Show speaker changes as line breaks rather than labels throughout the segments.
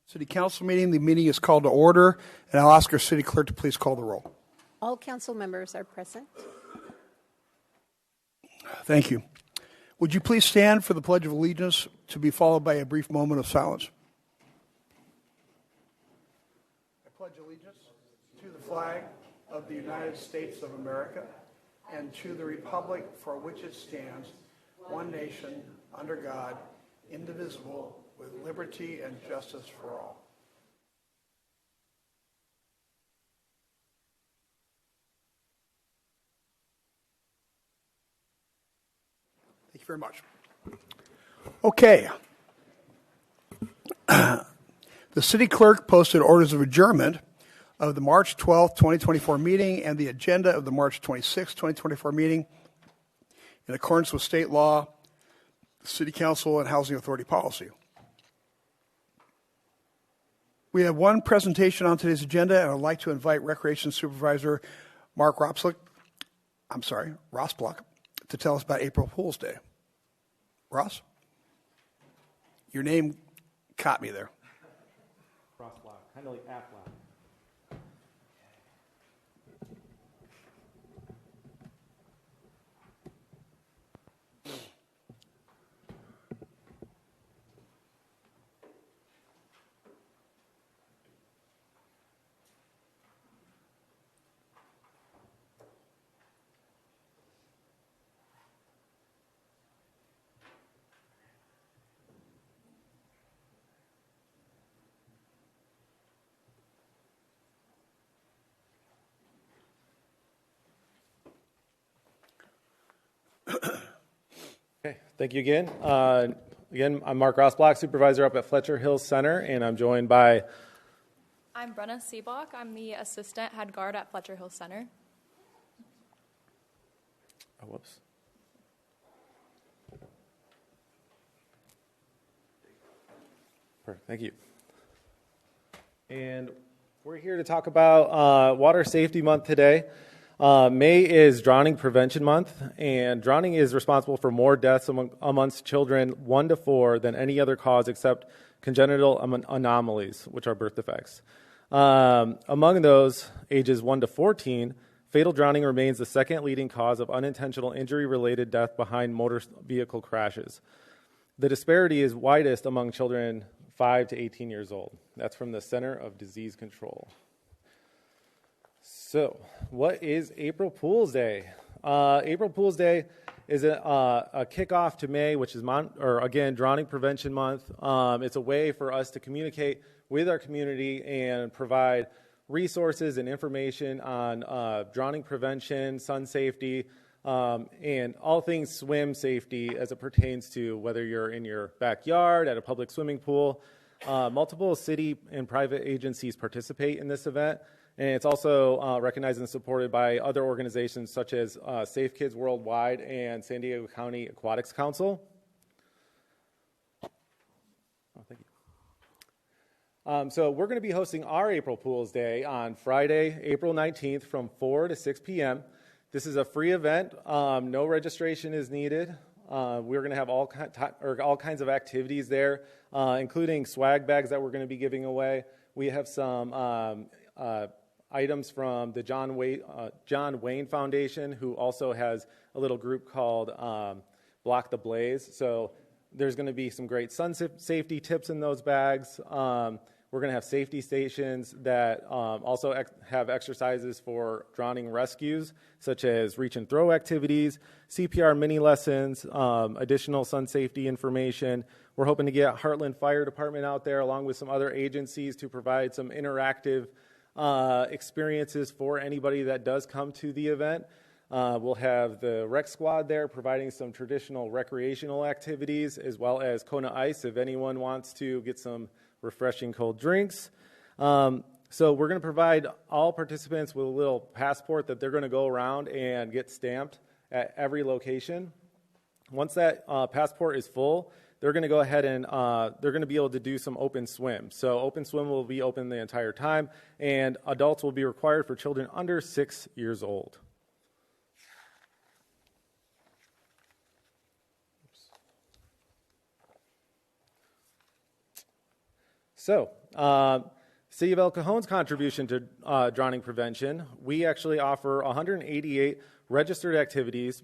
City Council meeting. The meeting is called to order, and I'll ask our city clerk to please call the roll.
All council members are present.
Thank you. Would you please stand for the Pledge of Allegiance, to be followed by a brief moment of silence? I pledge allegiance to the flag of the United States of America and to the republic for which it stands, one nation, under God, indivisible, with liberty and justice for all. Thank you very much. Okay. The city clerk posted orders of adjournment of the March 12th, 2024 meeting and the agenda of the March 26th, 2024 meeting in accordance with state law, city council, and housing authority policy. We have one presentation on today's agenda, and I'd like to invite Recreation Supervisor Mark Rosblock, to tell us about April Fool's Day. Ross? Your name caught me there.
Rosblock, kind of like Affleck. Okay, thank you again. I'm Mark Rosblock, supervisor up at Fletcher Hills Center, and I'm joined by...
I'm Brenna Seabach. I'm the assistant head guard at Fletcher Hills Center.
Oh, whoops. Perfect, thank you. And we're here to talk about Water Safety Month today. May is Drowning Prevention Month, and drowning is responsible for more deaths amongst children 1 to 4 than any other cause except congenital anomalies, which are birth defects. Among those ages 1 to 14, fatal drowning remains the second leading cause of unintentional injury-related death behind motor vehicle crashes. The disparity is widest among children 5 to 18 years old. That's from the Center of Disease Control. So, what is April Fool's Day? April Fool's Day is a kickoff to May, which is, Drowning Prevention Month. It's a way for us to communicate with our community and provide resources and information on drowning prevention, sun safety, and all things swim safety as it pertains to whether you're in your backyard, at a public swimming pool. Multiple city and private agencies participate in this event. And it's also recognized and supported by other organizations such as Safe Kids Worldwide and San Diego County Aquatics Council. Oh, thank you. So we're going to be hosting our April Fool's Day on Friday, April 19th from 4 to 6 p.m. This is a free event. No registration is needed. We're going to have all kinds of activities there, including swag bags that we're going to be giving away. We have some items from the John Wayne Foundation, who also has a little group called Block the Blaze. So there's going to be some great sun safety tips in those bags. We're going to have safety stations that also have exercises for drowning rescues, such as reach and throw activities, CPR mini lessons, additional sun safety information. We're hoping to get Heartland Fire Department out there along with some other agencies to provide some interactive experiences for anybody that does come to the event. We'll have the rec squad there providing some traditional recreational activities, as well as Kona Ice if anyone wants to get some refreshing cold drinks. So we're going to provide all participants with a little passport that they're going to go around and get stamped at every location. Once that passport is full, they're going to go ahead and they're going to be able to do some open swim. So open swim will be open the entire time, and adults will be required for children under 6 years old. So City of El Cajon's contribution to drowning prevention, we actually offer 188 registered activities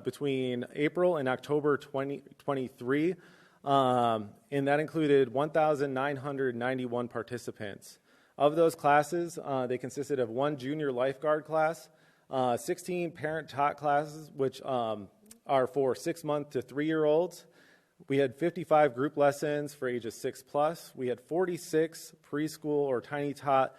between April and October 2023, and that included 1,991 participants. Of those classes, they consisted of 1 junior lifeguard class, 16 parent-taught classes, which are for 6-month to 3-year-olds. We had 55 group lessons for ages 6+. We had 46 preschool or tiny tot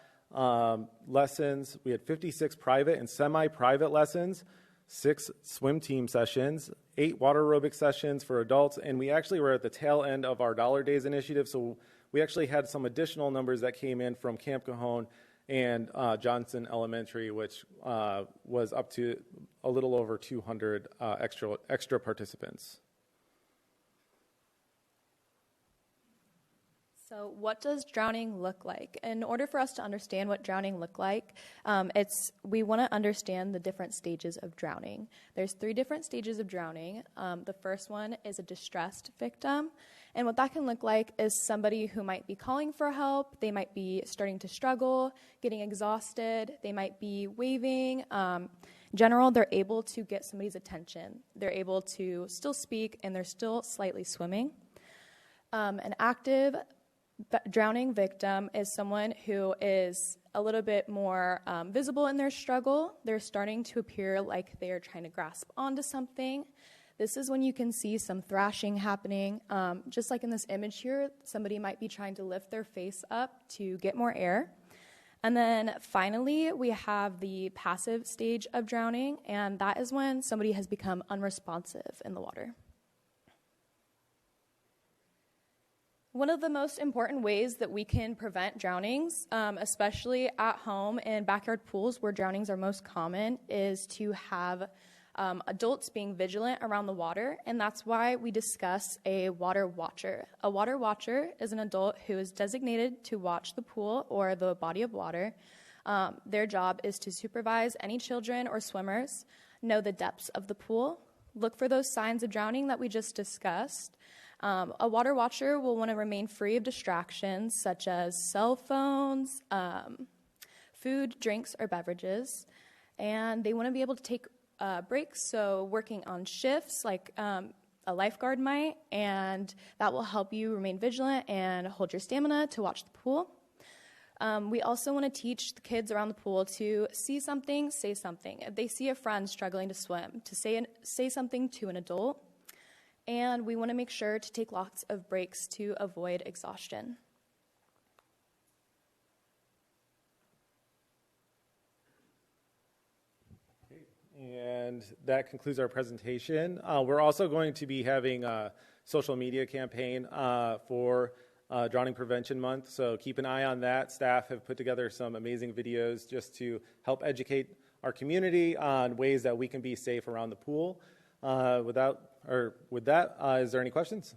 lessons. We had 56 private and semi-private lessons, 6 swim team sessions, 8 water aerobic sessions for adults, and we actually were at the tail end of our Dollar Days initiative, so we actually had some additional numbers that came in from Camp Cajon and Johnson Elementary, which was up to a little over 200 extra participants.
So what does drowning look like? In order for us to understand what drowning look like, we want to understand the different stages of drowning. There's 3 different stages of drowning. The first one is a distressed victim. And what that can look like is somebody who might be calling for help. They might be starting to struggle, getting exhausted. They might be waving. In general, they're able to get somebody's attention. They're able to still speak, and they're still slightly swimming. An active drowning victim is someone who is a little bit more visible in their struggle. They're starting to appear like they are trying to grasp onto something. This is when you can see some thrashing happening. Just like in this image here, somebody might be trying to lift their face up to get more air. And then finally, we have the passive stage of drowning, and that is when somebody has become unresponsive in the water. One of the most important ways that we can prevent drownings, especially at home and backyard pools where drownings are most common, is to have adults being vigilant around the water, and that's why we discuss a water watcher. A water watcher is an adult who is designated to watch the pool or the body of water. Their job is to supervise any children or swimmers, know the depths of the pool, look for those signs of drowning that we just discussed. A water watcher will want to remain free of distractions such as cell phones, food, drinks, or beverages, and they want to be able to take breaks, so working on shifts like a lifeguard might, and that will help you remain vigilant and hold your stamina to watch the pool. We also want to teach the kids around the pool to see something, say something. If they see a friend struggling to swim, to say something to an adult. And we want to make sure to take lots of breaks to avoid exhaustion.
And that concludes our presentation. We're also going to be having a social media campaign for Drowning Prevention Month, so keep an eye on that. Staff have put together some amazing videos just to help educate our community on ways that we can be safe around the pool. With that, is there any questions?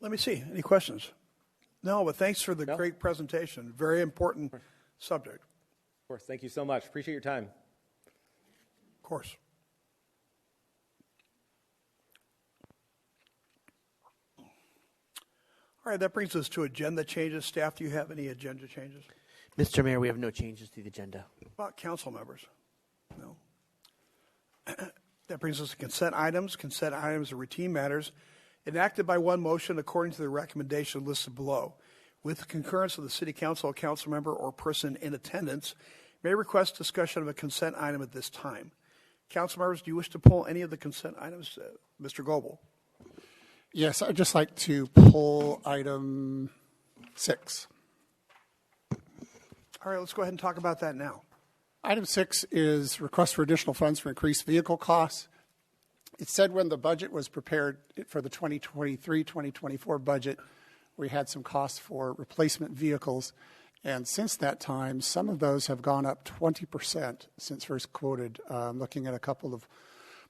Let me see. Any questions? No, but thanks for the great presentation. Very important subject.
Of course. Thank you so much. Appreciate your time.
Of course. All right, that brings us to agenda changes. Staff, do you have any agenda changes?
Mr. Mayor, we have no changes to the agenda.
About council members? No. That brings us to consent items. Consent items are routine matters enacted by one motion according to the recommendation listed below. With the concurrence of the City Council, a council member or person in attendance may request discussion of a consent item at this time. Council members, do you wish to pull any of the consent items? Mr. Goebel.
Yes, I'd just like to pull item 6.
All right, let's go ahead and talk about that now.
Item 6 is request for additional funds for increased vehicle costs. It said when the budget was prepared for the 2023-2024 budget, we had some costs for replacement vehicles. And since that time, some of those have gone up 20% since first quoted. Looking at a couple of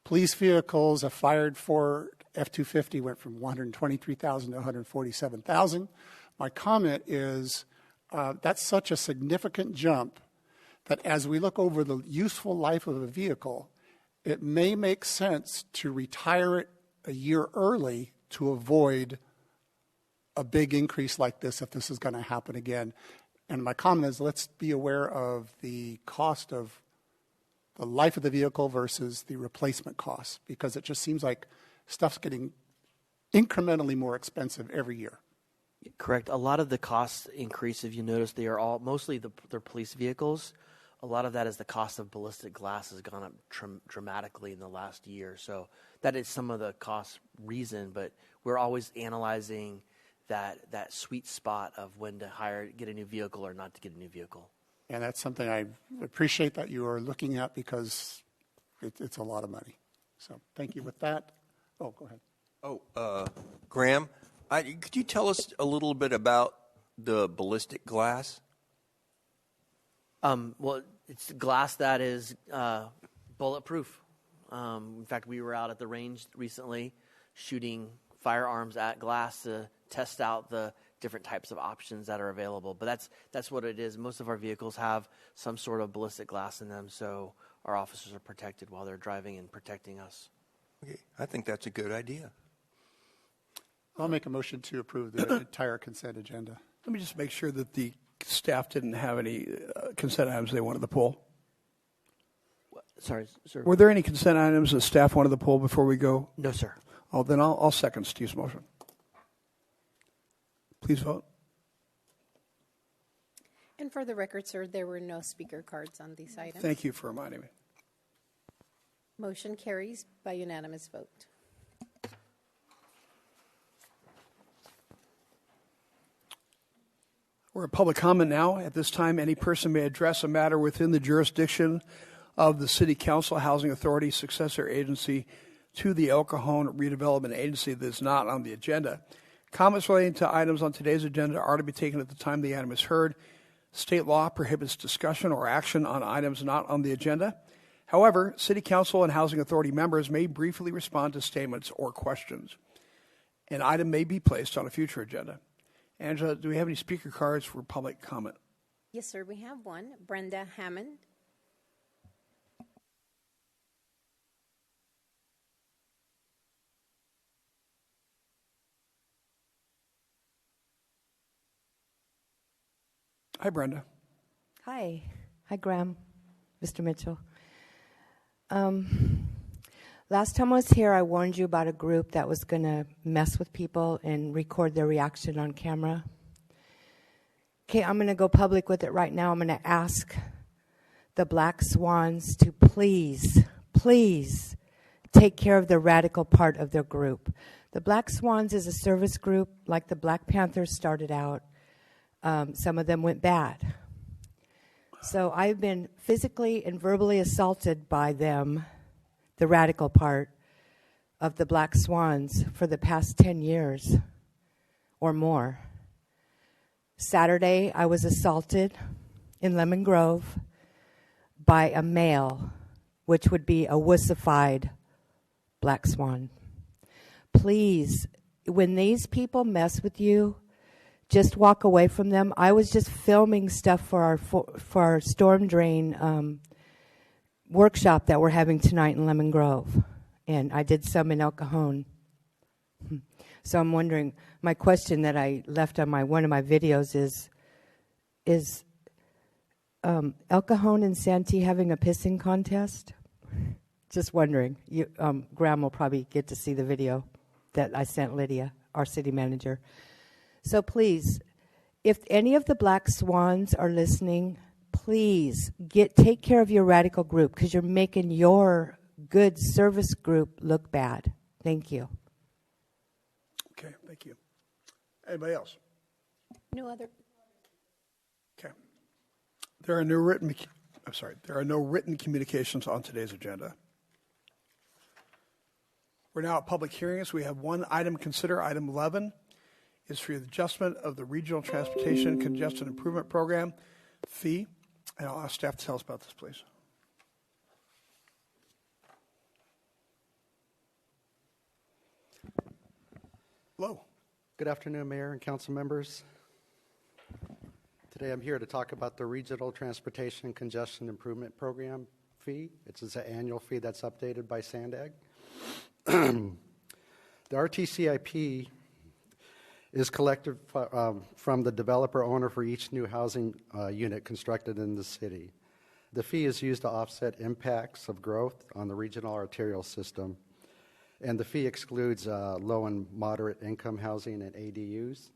police vehicles, a fired Ford F-250 went from $123,000 to $147,000. My comment is that's such a significant jump that as we look over the useful life of a vehicle, it may make sense to retire it a year early to avoid a big increase like this if this is going to happen again. And my comment is, let's be aware of the cost of the life of the vehicle versus the replacement costs, because it just seems like stuff's getting incrementally more expensive every year.
Correct. A lot of the cost increase, if you notice, they are all mostly they're police vehicles. A lot of that is the cost of ballistic glass has gone up dramatically in the last year. So that is some of the cost reason, but we're always analyzing that sweet spot of when to get a new vehicle or not to get a new vehicle.
And that's something I appreciate that you are looking at, because it's a lot of money. So thank you. With that, go ahead.
Graham, could you tell us a little bit about the ballistic glass?
Well, it's glass that is bulletproof. In fact, we were out at the range recently shooting firearms at glass to test out the different types of options that are available. But that's what it is. Most of our vehicles have some sort of ballistic glass in them, so our officers are protected while they're driving and protecting us.
Okay, I think that's a good idea.
I'll make a motion to approve the entire consent agenda.
Let me just make sure that the staff didn't have any consent items they wanted to pull.
Sorry, sir.
Were there any consent items that staff wanted to pull before we go?
No, sir.
Oh, then I'll second Steve's motion. Please vote.
And for the record, sir, there were no speaker cards on these items.
Thank you for reminding me.
Motion carries by unanimous vote.
We're at public comment now. At this time, any person may address a matter within the jurisdiction of the City Council, Housing Authority, successor agency to the El Cajon Redevelopment Agency that is not on the agenda. Comments relating to items on today's agenda are to be taken at the time the item is heard. State law prohibits discussion or action on items not on the agenda. However, City Council and Housing Authority members may briefly respond to statements or questions. An item may be placed on a future agenda. Angela, do we have any speaker cards for public comment?
Yes, sir, we have one. Brenda Hammond.
Hi, Brenda.
Hi. Hi, Graham. Mr. Mitchell. Last time I was here, I warned you about a group that was going to mess with people and record their reaction on camera. Okay, I'm going to go public with it right now. I'm going to ask the Black Swans to please take care of the radical part of their group. The Black Swans is a service group like the Black Panthers started out. Some of them went bad. So I've been physically and verbally assaulted by them, the radical part of the Black Swans, for the past 10 years or more. Saturday, I was assaulted in Lemon Grove by a male, which would be a wussified Black Swan. Please, when these people mess with you, just walk away from them. I was just filming stuff for our storm drain workshop that we're having tonight in Lemon Grove, and I did some in El Cajon. So I'm wondering, my question that I left on one of my videos is El Cajon and Santee having a pissing contest? Just wondering. Graham will probably get to see the video that I sent Lydia, our city manager. So please, if any of the Black Swans are listening, please take care of your radical group, because you're making your good service group look bad. Thank you.
Okay, thank you. Anybody else?
No other.
Okay. There are no written communications on today's agenda. We're now at public hearings. We have one item to consider. Item 11 is for the adjustment of the Regional Transportation Congestion Improvement Program fee. And I'll ask staff to tell us about this, please. Hello.
Good afternoon, Mayor and council members. Today I'm here to talk about the Regional Transportation Congestion Improvement Program fee. It's an annual fee that's updated by SANDAG. The RTCIP is collected from the developer owner for each new housing unit constructed in the city. The fee is used to offset impacts of growth on the regional arterial system, and the fee excludes low and moderate income housing and ADUs.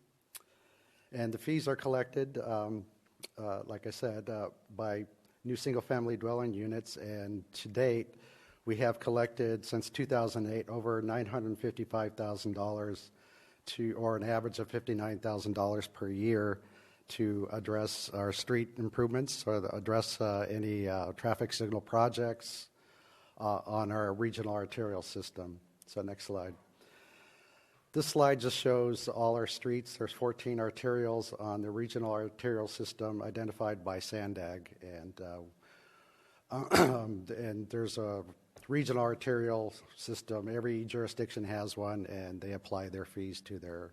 And the fees are collected, like I said, by new single-family dwelling units, and to date, we have collected since 2008 over $955,000 or an average of $59,000 per year to address our street improvements or address any traffic signal projects on our regional arterial system. So next slide. This slide just shows all our streets. There's 14 arterials on the regional arterial system identified by SANDAG, and there's a regional arterial system. Every jurisdiction has one, and they apply their fees to their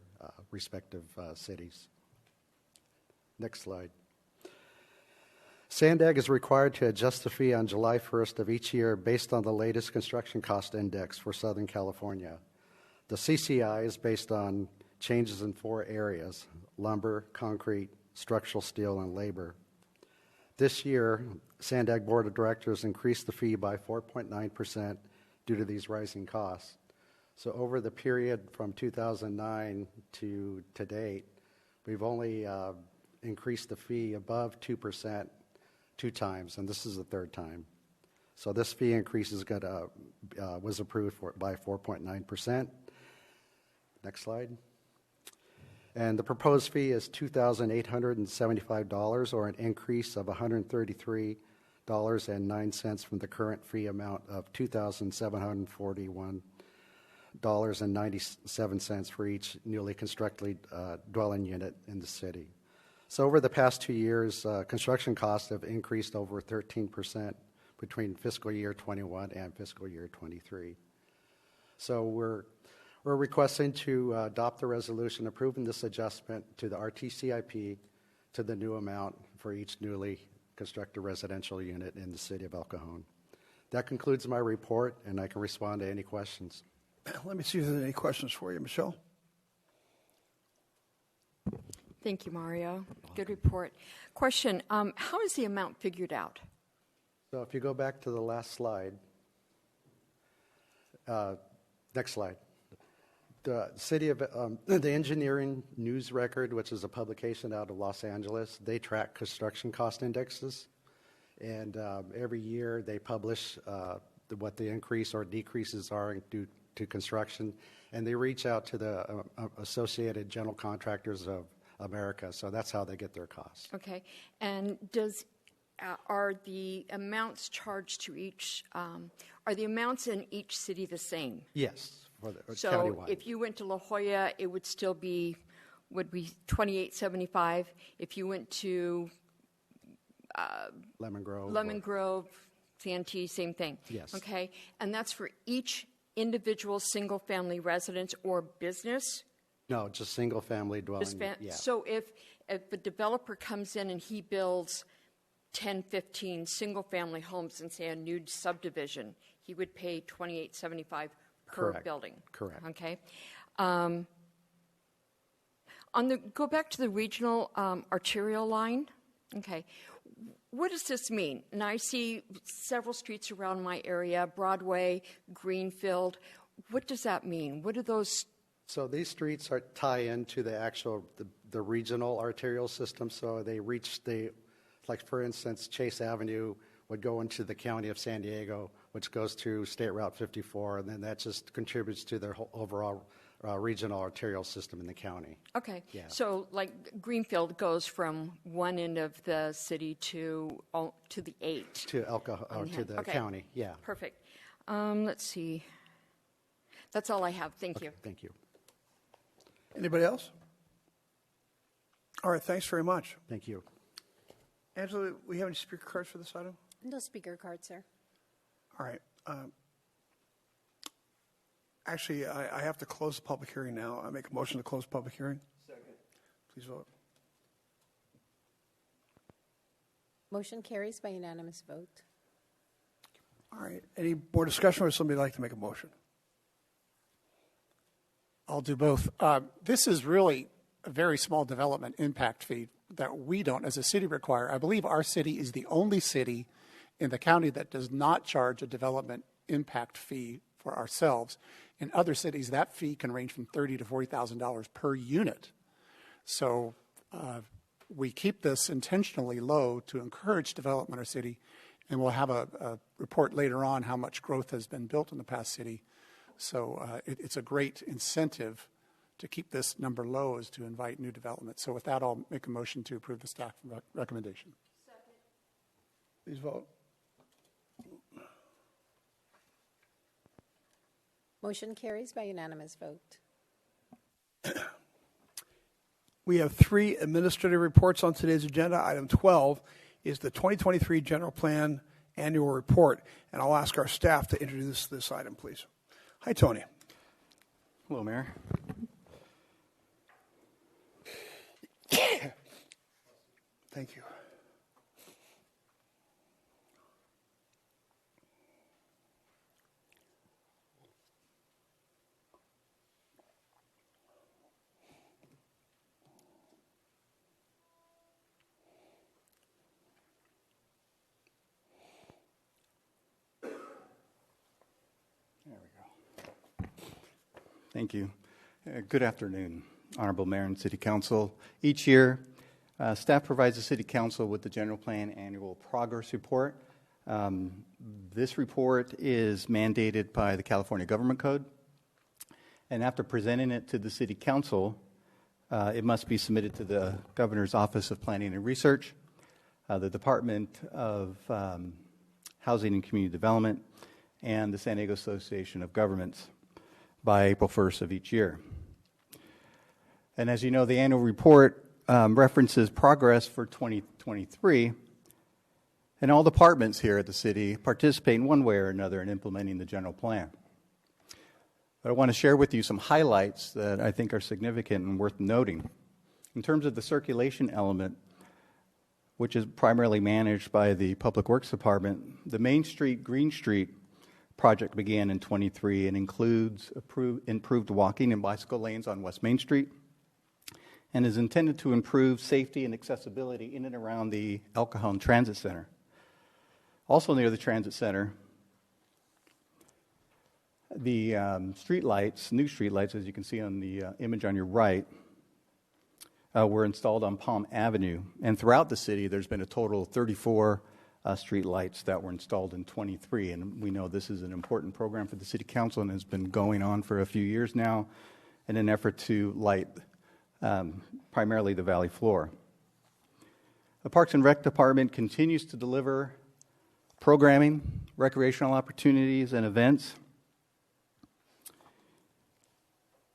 respective cities. Next slide. SANDAG is required to adjust the fee on July 1st of each year based on the latest construction cost index for Southern California. The CCI is based on changes in 4 areas: lumber, concrete, structural steel, and labor. This year, SANDAG Board of Directors increased the fee by 4.9% due to these rising costs. So over the period from 2009 to date, we've only increased the fee above 2% 2 times, and this is the 3rd time. So this fee increase is was approved by 4.9%. Next slide. And the proposed fee is $2,875, or an increase of $133.09 from the current fee amount of $2,741.97 for each newly constructed dwelling unit in the city. So over the past 2 years, construction costs have increased over 13% between fiscal year 21 and fiscal year 23. So we're requesting to adopt the resolution approving this adjustment to the RTCIP to the new amount for each newly constructed residential unit in the city of El Cajon. That concludes my report, and I can respond to any questions.
Let me see if there's any questions for you, Michelle.
Thank you, Mario. Good report. Question, how is the amount figured out?
So if you go back to the last slide, next slide. The city of the Engineering News Record, which is a publication out of Los Angeles, they track construction cost indexes, and every year they publish what the increase or decreases are due to construction, and they reach out to the Associated General Contractors of America, so that's how they get their costs.
Okay, and are the amounts charged to each? Are the amounts in each city the same?
Yes.
So
countywide.
if you went to La Jolla, it would still be $28.75. If you went to
Lemon
Grove, Santee, same thing.
Yes.
Okay, and that's for each individual single-family residence or business.
No, just single-family dwelling. Yeah.
So if a developer comes in and he builds 10, 15 single-family homes in, say, a new subdivision, he would pay $28.75 per
Correct.
building.
Correct.
Okay. Go back to the regional arterial line. Okay. What does this mean? And I see several streets around my area: Broadway, Greenfield. What does that mean? What are those?
So these streets tie into the actual the regional arterial system. So they reach like for instance, Chase Avenue would go into the county of San Diego, which goes to State Route 54, and then that just contributes to their whole overall regional arterial system in the county.
Okay.
Yeah.
So like Greenfield goes from one end of the city to the 8.
To to the
Okay.
county, yeah.
Perfect. Let's see. That's all I have. Thank you.
Thank you.
Anybody else? All right, thanks very much.
Thank you.
Angela, we have any speaker cards for this item?
No speaker cards, sir.
All right. Actually, I have to close the public hearing now. I make a motion to close the public hearing. Second. Please vote.
Motion carries by unanimous vote.
All right. Any more discussion, or would somebody like to make a motion?
I'll do both. This is really a very small development impact fee that we don't, as a city, require. I believe our city is the only city in the county that does not charge a development impact fee for ourselves. In other cities, that fee can range from $30,000 to $40,000 per unit. So we keep this intentionally low to encourage development in our city, and we'll have a report later on how much growth has been built in the past city. So it's a great incentive to keep this number low, is to invite new development. So with that, I'll make a motion to approve the staff recommendation.
Second. Please vote.
Motion carries by unanimous vote.
We have 3 administrative reports on today's agenda. Item 12 is the 2023 General Plan Annual Report, and I'll ask our staff to introduce this item, please. Hi, Tony.
Hello, Mayor.
Thank you.
Thank you. Good afternoon, Honorable Mayor and City Council. Each year, staff provides the City Council with the General Plan Annual Progress Report. This report is mandated by the California Government Code, and after presenting it to the City Council, it must be submitted to the Governor's Office of Planning and Research, the Department of Housing and Community Development, and the San Diego Association of Governments by April 1st of each year. And as you know, the annual report references progress for 2023, and all departments here at the city participate in one way or another in implementing the general plan. But I want to share with you some highlights that I think are significant and worth noting. In terms of the circulation element, which is primarily managed by the Public Works Department, the Main Street, Green Street project began in 23 and includes improved walking and bicycle lanes on West Main Street, and is intended to improve safety and accessibility in and around the El Cajon Transit Center. Also near the Transit Center, the streetlights, new streetlights, as you can see on the image on your right, were installed on Palm Avenue. And throughout the city, there's been a total of 34 street lights that were installed in 23, and we know this is an important program for the City Council and has been going on for a few years now in an effort to light primarily the valley floor. The Parks and Rec Department continues to deliver programming, recreational opportunities, and events.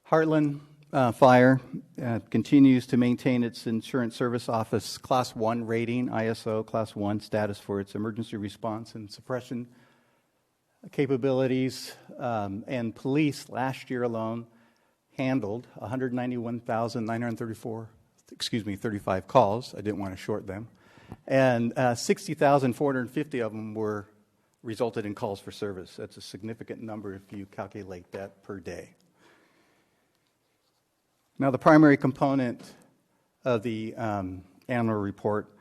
Heartland Fire continues to maintain its Insurance Service Office Class 1 rating, ISO Class 1 status for its emergency response and suppression capabilities. And police last year alone handled 191,935 calls. I didn't want to short them. And 60,450 of them resulted in calls for service. That's a significant number if you calculate that per day. Now, the primary component of the annual report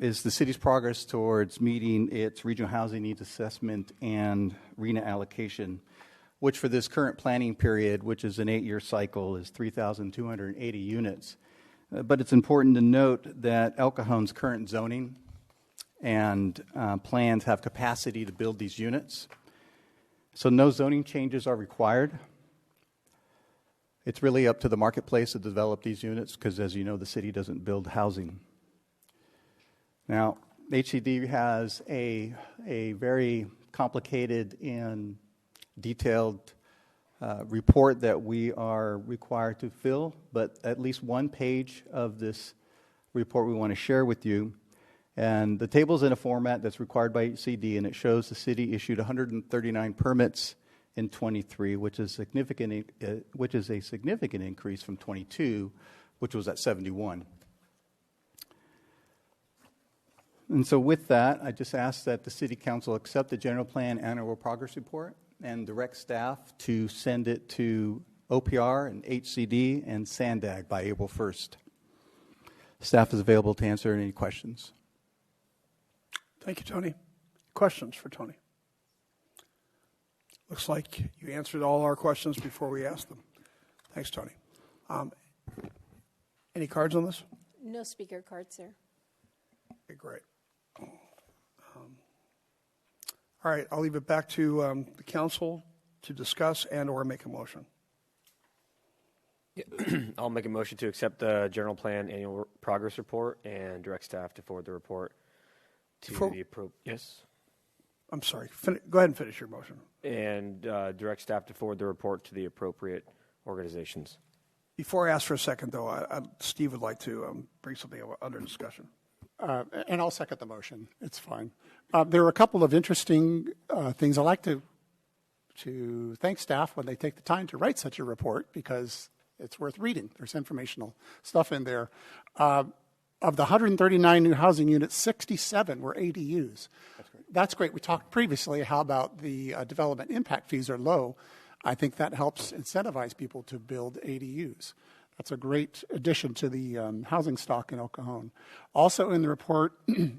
is the city's progress towards meeting its regional housing needs assessment and RENA allocation, which for this current planning period, which is an 8-year cycle, is 3,280 units. But it's important to note that El Cajon's current zoning and plans have capacity to build these units. So no zoning changes are required. It's really up to the marketplace to develop these units because, as you know, the city doesn't build housing. Now, HCD has a very complicated and detailed report that we are required to fill, but at least one page of this report we want to share with you. And the table's in a format that's required by HCD, and it shows the city issued 139 permits in 23, which is a significant increase from 22, which was at 71. And so with that, I just ask that the City Council accept the General Plan Annual Progress Report and direct staff to send it to OPR, and HCD, and SANDAG by April 1st. Staff is available to answer any questions.
Thank you, Tony. Questions for Tony? Looks like you answered all our questions before we asked them. Thanks, Tony. Any cards on this?
No speaker cards, sir.
Okay, great. All right, I'll leave it back to the council to discuss and or make a motion.
I'll make a motion to accept the general plan annual progress report and direct staff to forward the report to the appropriate. Yes.
I'm sorry. Go ahead and finish your motion.
And direct staff to forward the report to the appropriate organizations.
Before I ask for a second, though, Steve would like to bring something under discussion.
And I'll second the motion. It's fine. There are a couple of interesting things. I'd like to thank staff when they take the time to write such a report, because it's worth reading. There's informational stuff in there. Of the 139 new housing units, 67 were ADUs. That's great. We talked previously how about the development impact fees are low. I think that helps incentivize people to build ADUs. That's a great addition to the housing stock in El Cajon. Also in the report,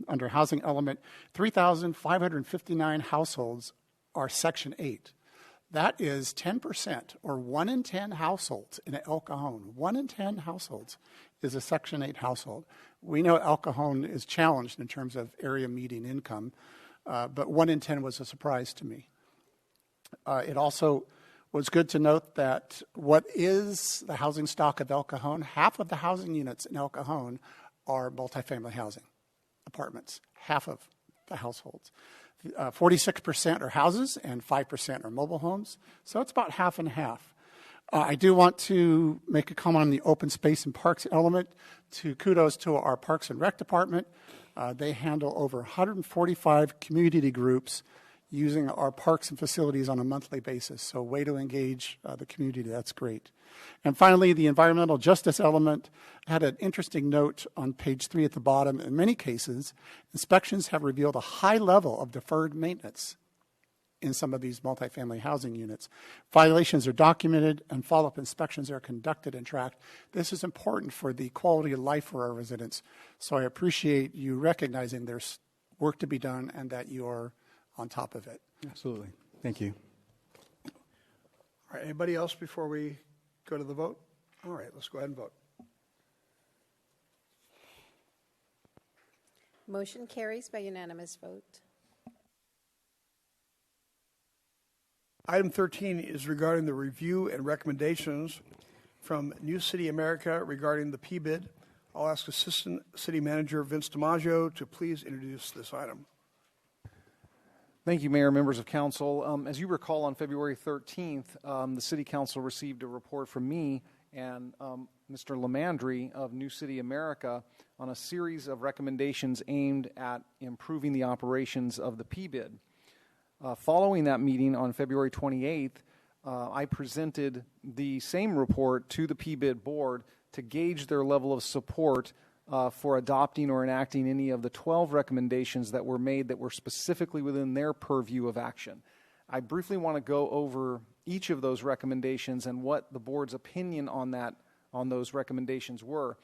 under housing element, 3,559 households are Section 8. That is 10%, or 1 in 10 households in El Cajon. 1 in 10 households is a Section 8 household. We know El Cajon is challenged in terms of area median income, but 1 in 10 was a surprise to me. It also was good to note that what is the housing stock of El Cajon, half of the housing units in El Cajon are multifamily housing apartments, half of the households. 46% are houses and 5% are mobile homes, so it's about half and half. I do want to make a comment on the open space and parks element. Kudos to our Parks and Rec department. They handle over 145 community groups using our parks and facilities on a monthly basis. So way to engage the community. That's great. And finally, the environmental justice element had an interesting note on page 3 at the bottom. In many cases, inspections have revealed a high level of deferred maintenance in some of these multifamily housing units. Violations are documented and follow-up inspections are conducted and tracked. This is important for the quality of life for our residents. So I appreciate you recognizing there's work to be done and that you are on top of it.
Absolutely. Thank you.
All right, anybody else before we go to the vote? All right, let's go ahead and vote.
Motion carries by unanimous vote.
Item 13 is regarding the review and recommendations from New City America regarding the P-bid. I'll ask Assistant City Manager Vince DiMaggio to please introduce this item.
Thank you, Mayor, members of council. As you recall, on February 13th, the City Council received a report from me and Mr. Lamandry of New City America on a series of recommendations aimed at improving the operations of the P-bid. Following that meeting on February 28th, I presented the same report to the P-bid board to gauge their level of support for adopting or enacting any of the 12 recommendations that were made that were specifically within their purview of action. I briefly want to go over each of those recommendations and what the board's opinion on those recommendations were.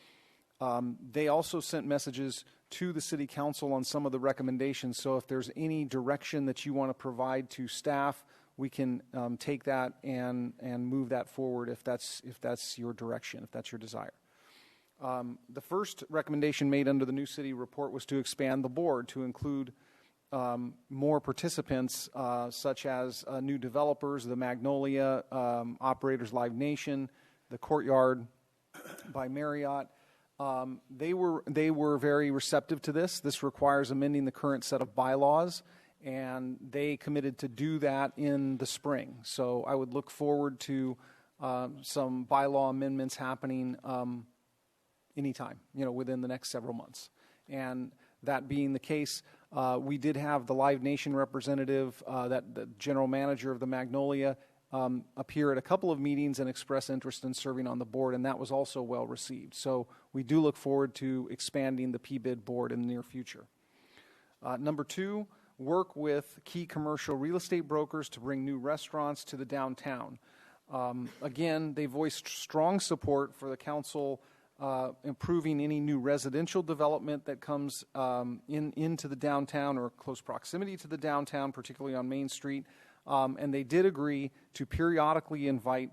They also sent messages to the City Council on some of the recommendations, so if there's any direction that you want to provide to staff, we can take that and move that forward if that's your direction, if that's your desire. The first recommendation made under the New City report was to expand the board to include more participants, such as new developers, the Magnolia, operators Live Nation, the Courtyard by Marriott. They were very receptive to this. This requires amending the current set of bylaws, and they committed to do that in the spring. So I would look forward to some bylaw amendments happening anytime, within the next several months. And that being the case, we did have the Live Nation representative, that the general manager of the Magnolia, appear at a couple of meetings and express interest in serving on the board, and that was also well received. So we do look forward to expanding the P-bid board in the near future. Number 2, work with key commercial real estate brokers to bring new restaurants to the downtown. Again, they voiced strong support for the council improving any new residential development that comes into the downtown or close proximity to the downtown, particularly on Main Street. And they did agree to periodically invite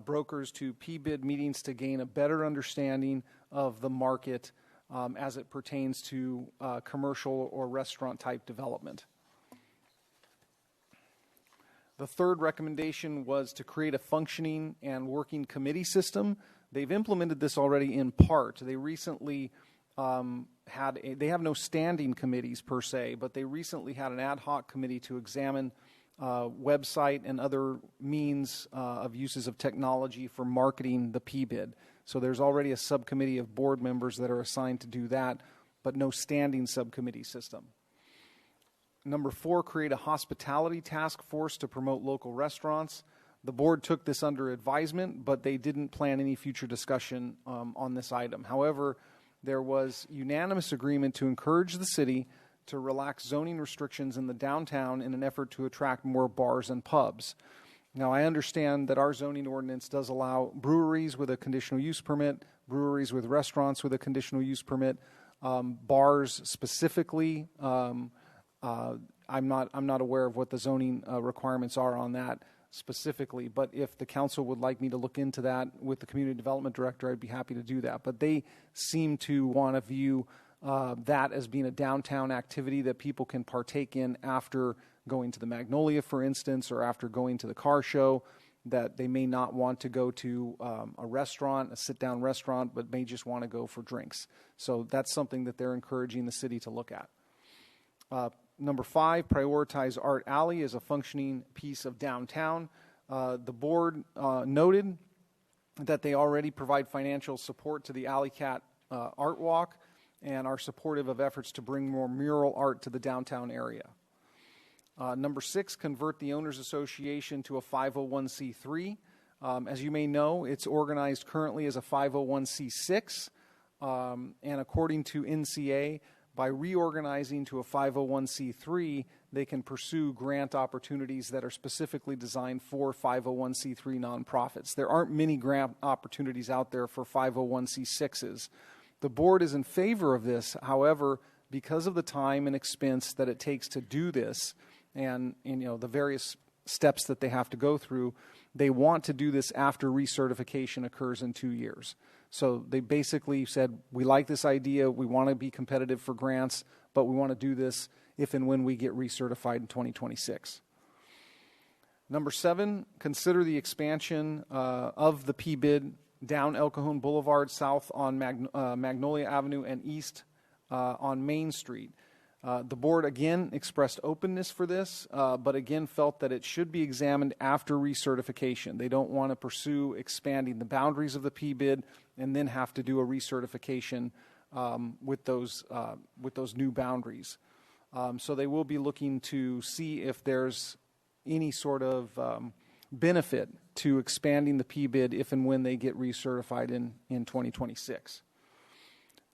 brokers to PBID meetings to gain a better understanding of the market as it pertains to commercial or restaurant type development. The third recommendation was to create a functioning and working committee system. They've implemented this already in part. They recently they have no standing committees per se, but they recently had an ad hoc committee to examine website and other means of uses of technology for marketing the PBID. So there's already a subcommittee of board members that are assigned to do that, but no standing subcommittee system. Number 4, create a hospitality task force to promote local restaurants. The board took this under advisement, but they didn't plan any future discussion on this item. However, there was unanimous agreement to encourage the city to relax zoning restrictions in the downtown in an effort to attract more bars and pubs. Now, I understand that our zoning ordinance does allow breweries with a conditional use permit, breweries with restaurants with a conditional use permit, bars specifically. I'm not aware of what the zoning requirements are on that specifically, but if the council would like me to look into that with the community development director, I'd be happy to do that. But they seem to want to view that as being a downtown activity that people can partake in after going to the Magnolia, for instance, or after going to the car show, that they may not want to go to a restaurant, a sit-down restaurant, but may just want to go for drinks. So that's something that they're encouraging the city to look at. Number 5, prioritize Art Alley as a functioning piece of downtown. The board noted that they already provide financial support to the Alley Cat Art Walk and are supportive of efforts to bring more mural art to the downtown area. Number 6, convert the Owners Association to a 501c3. As you may know, it's organized currently as a 501c6, and according to NCA, by reorganizing to a 501c3, they can pursue grant opportunities that are specifically designed for 501c3 nonprofits. There aren't many grant opportunities out there for 501c6s. The board is in favor of this. However, because of the time and expense that it takes to do this, and the various steps that they have to go through, they want to do this after recertification occurs in 2 years. So they basically said, we like this idea, we want to be competitive for grants, but we want to do this if and when we get recertified in 2026. Number 7, consider the expansion of the PBID down El Cajon Boulevard, south on Magnolia Avenue, and east on Main Street. The board again expressed openness for this, but again felt that it should be examined after recertification. They don't want to pursue expanding the boundaries of the PBID and then have to do a recertification with those new boundaries. So they will be looking to see if there's any sort of benefit to expanding the PBID if and when they get recertified in 2026.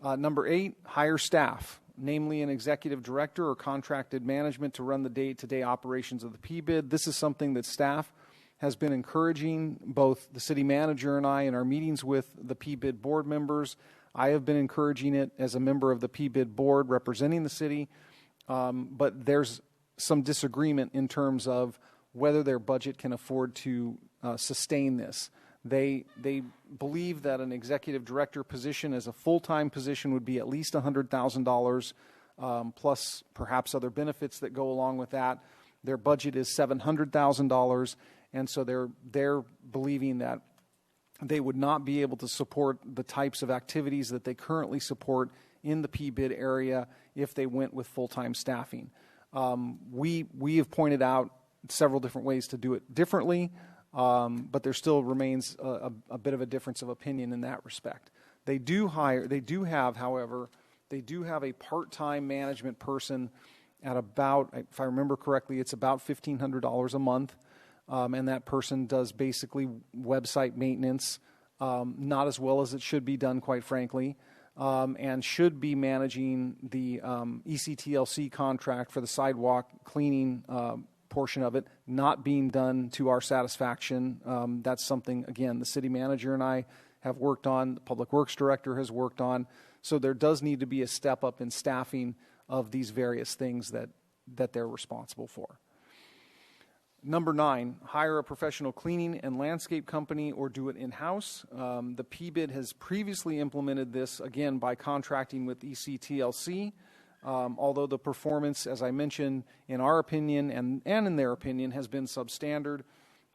Number 8, hire staff, namely an executive director or contracted management to run the day-to-day operations of the PBID. This is something that staff has been encouraging both the city manager and I in our meetings with the PBID board members. I have been encouraging it as a member of the PBID board representing the city, but there's some disagreement in terms of whether their budget can afford to sustain this. They believe that an executive director position as a full-time position would be at least $100,000 plus perhaps other benefits that go along with that. Their budget is $700,000, and so they're believing that they would not be able to support the types of activities that they currently support in the PBID area if they went with full-time staffing. We have pointed out several different ways to do it differently, but there still remains a bit of a difference of opinion in that respect. They do have a part-time management person at about, if I remember correctly, it's about $1,500 a month, and that person does basically website maintenance, not as well as it should be done, quite frankly, and should be managing the ECTLC contract for the sidewalk cleaning portion of it not being done to our satisfaction. That's something, again, the city manager and I have worked on, the public works director has worked on. So there does need to be a step up in staffing of these various things that they're responsible for. Number 9, hire a professional cleaning and landscape company or do it in-house. The PBID has previously implemented this, again, by contracting with ECTLC. Although the performance, as I mentioned, in our opinion and in their opinion, has been substandard,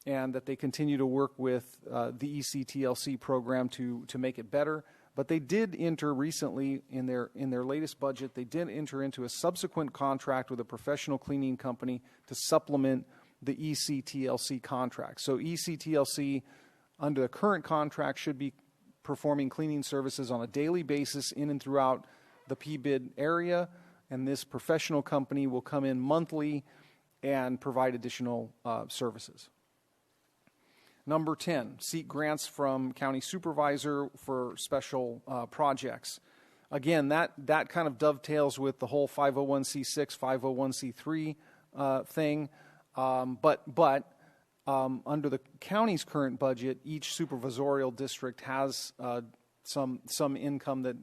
and that they continue to work with the ECTLC program to make it better. But they did enter recently in their latest budget, they did enter into a subsequent contract with a professional cleaning company to supplement the ECTLC contract. So ECTLC, under the current contract, should be performing cleaning services on a daily basis in and throughout the PBID area, and this professional company will come in monthly and provide additional services. Number 10, seek grants from county supervisor for special projects. Again, that kind of dovetails with the whole 501c6, 501c3 thing. But under the county's current budget, each supervisorial district has some income that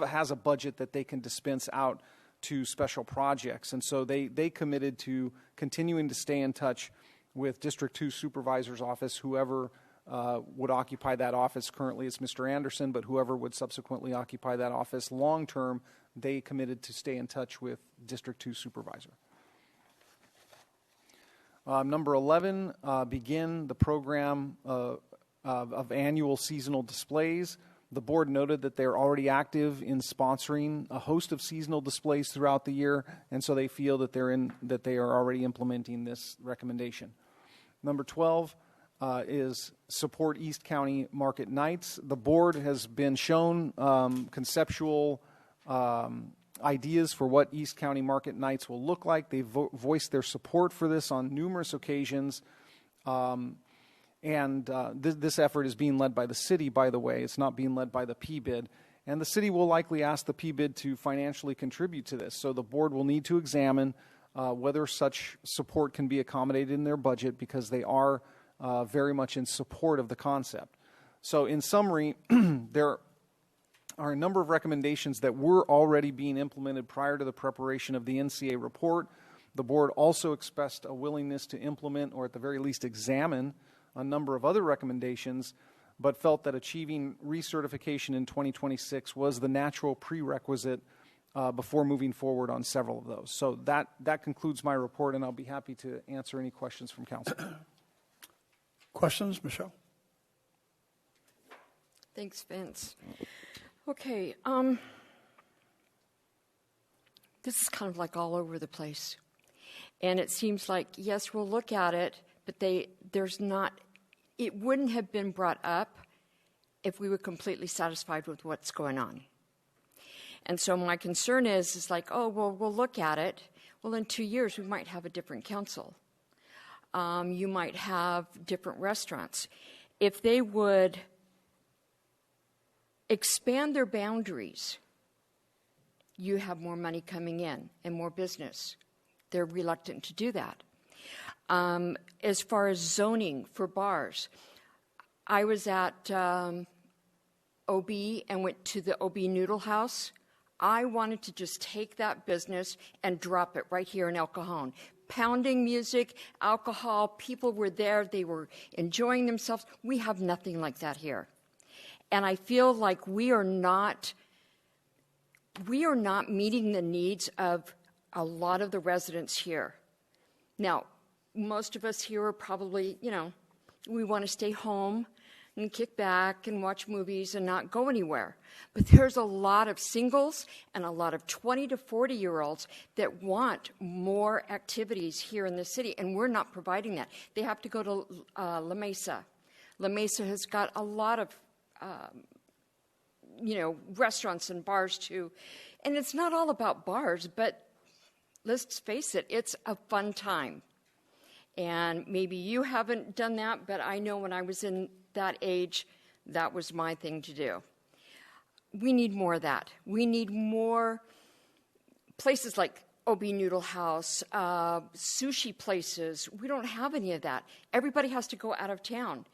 has a budget that they can dispense out to special projects. And so they committed to continuing to stay in touch with District 2 Supervisor's Office, whoever would occupy that office. Currently it's Mr. Anderson, but whoever would subsequently occupy that office long term, they committed to stay in touch with District 2 Supervisor. Number 11, begin the program of annual seasonal displays. The board noted that they're already active in sponsoring a host of seasonal displays throughout the year, and so they feel that they are already implementing this recommendation. Number 12 is support East County Market Nights. The board has been shown conceptual ideas for what East County Market Nights will look like. They've voiced their support for this on numerous occasions. This effort is being led by the city, by the way. It's not being led by the PBID. And the city will likely ask the PBID to financially contribute to this. So the board will need to examine whether such support can be accommodated in their budget, because they are very much in support of the concept. So in summary, there are a number of recommendations that were already being implemented prior to the preparation of the NCA report. The board also expressed a willingness to implement, or at the very least examine, a number of other recommendations, but felt that achieving recertification in 2026 was the natural prerequisite before moving forward on several of those. So that concludes my report, and I'll be happy to answer any questions from council.
Questions, Michelle?
Thanks, Vince. Okay, this is kind of like all over the place. And it seems like, yes, we'll look at it, but it wouldn't have been brought up if we were completely satisfied with what's going on. And so my concern is like, oh, well, we'll look at it. Well, in 2 years, we might have a different council. You might have different restaurants. If they would expand their boundaries, you have more money coming in and more business. They're reluctant to do that. As far as zoning for bars, I was at OB and went to the OB Noodle House. I wanted to just take that business and drop it right here in El Cajon. Pounding music, alcohol, people were there, they were enjoying themselves. We have nothing like that here. And I feel like we are not meeting the needs of a lot of the residents here. Now, most of us here are probably, we want to stay home and kick back and watch movies and not go anywhere. But there's a lot of singles and a lot of 20 to 40-year-olds that want more activities here in the city, and we're not providing that. They have to go to La Mesa. La Mesa has got a lot of restaurants and bars too. And it's not all about bars, but let's face it, it's a fun time. And maybe you haven't done that, but I know when I was in that age, that was my thing to do. We need more of that. We need more places like OB Noodle House, sushi places. We don't have any of that. Everybody has to go out of town.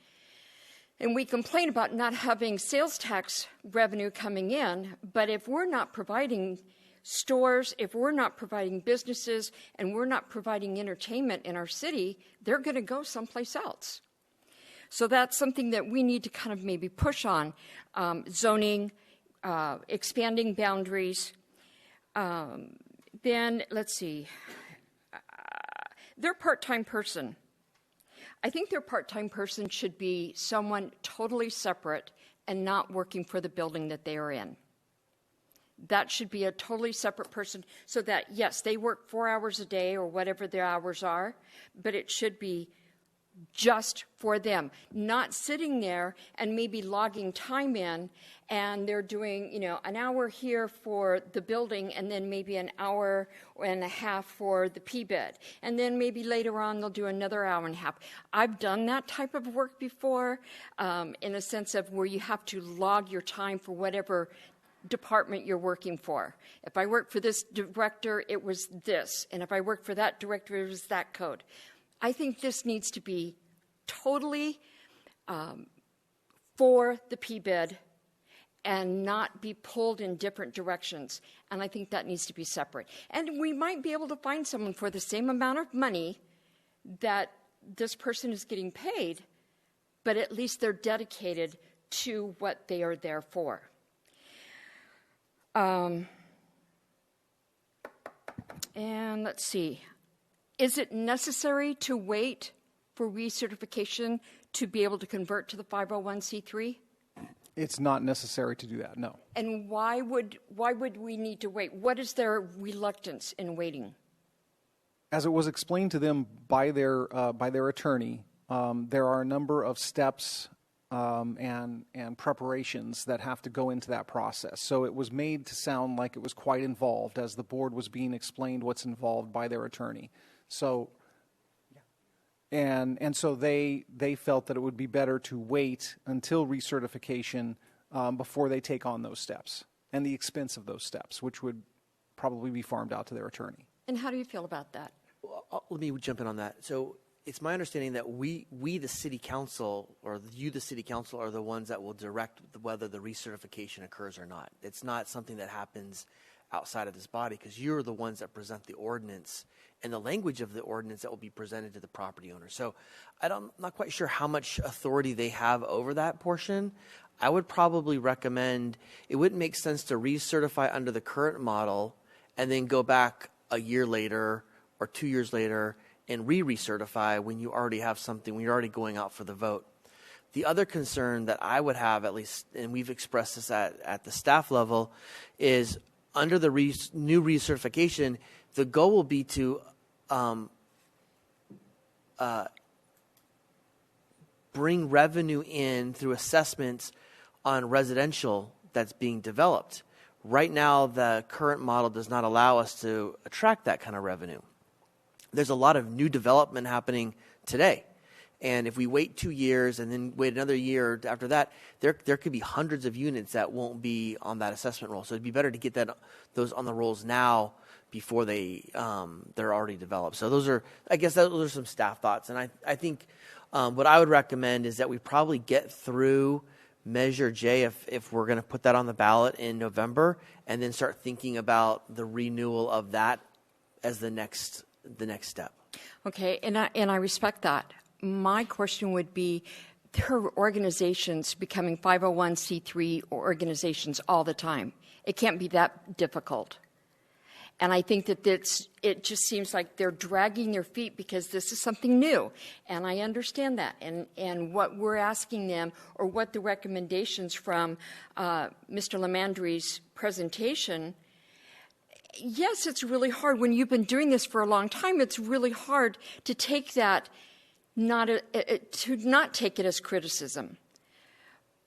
And we complain about not having sales tax revenue coming in, but if we're not providing stores, if we're not providing businesses, and we're not providing entertainment in our city, they're going to go someplace else. So that's something that we need to kind of maybe push on. Zoning, expanding boundaries. Then, let's see, their part-time person. I think their part-time person should be someone totally separate and not working for the building that they are in. That should be a totally separate person so that, yes, they work 4 hours a day or whatever their hours are, but it should be just for them, not sitting there and maybe logging time in, and they're doing, an hour here for the building and then maybe an hour and a half for the P-bed. And then maybe later on they'll do another hour and a half. I've done that type of work before in a sense of where you have to log your time for whatever department you're working for. If I work for this director, it was this. And if I work for that director, it was that code. I think this needs to be totally for the P-bed and not be pulled in different directions. And I think that needs to be separate. And we might be able to find someone for the same amount of money that this person is getting paid, but at least they're dedicated to what they are there for. And let's see. Is it necessary to wait for recertification to be able to convert to the 501c3?
It's not necessary to do that, no.
And why would we need to wait? What is their reluctance in waiting?
As it was explained to them by their attorney, there are a number of steps and preparations that have to go into that process. So it was made to sound like it was quite involved as the board was being explained what's involved by their attorney. So, and so they felt that it would be better to wait until recertification before they take on those steps and the expense of those steps, which would probably be farmed out to their attorney.
And how do you feel about that?
Well, let me jump in on that. So it's my understanding that we the city council, or you, the city council, are the ones that will direct whether the recertification occurs or not. It's not something that happens outside of this body, because you're the ones that present the ordinance and the language of the ordinance that will be presented to the property owner. So I'm not quite sure how much authority they have over that portion. I would probably recommend, it wouldn't make sense to recertify under the current model and then go back a year later or 2 years later and recertify when you already have something, when you're already going out for the vote. The other concern that I would have, at least, and we've expressed this at the staff level, is under the new recertification, the goal will be to bring revenue in through assessments on residential that's being developed. Right now, the current model does not allow us to attract that kind of revenue. There's a lot of new development happening today. And if we wait 2 years and then wait another year after that, there could be hundreds of units that won't be on that assessment roll. So it'd be better to get those on the rolls now before they're already developed. So those are some staff thoughts. And I think what I would recommend is that we probably get through Measure J if we're going to put that on the ballot in November, and then start thinking about the renewal of that as the next step.
Okay, and I respect that. My question would be, there are organizations becoming 501c3 organizations all the time. It can't be that difficult. And I think that it just seems like they're dragging their feet because this is something new. And I understand that. And what we're asking them, or what the recommendations from Mr. Lamandry's presentation, yes, it's really hard. When you've been doing this for a long time, it's really hard to take that, to not take it as criticism.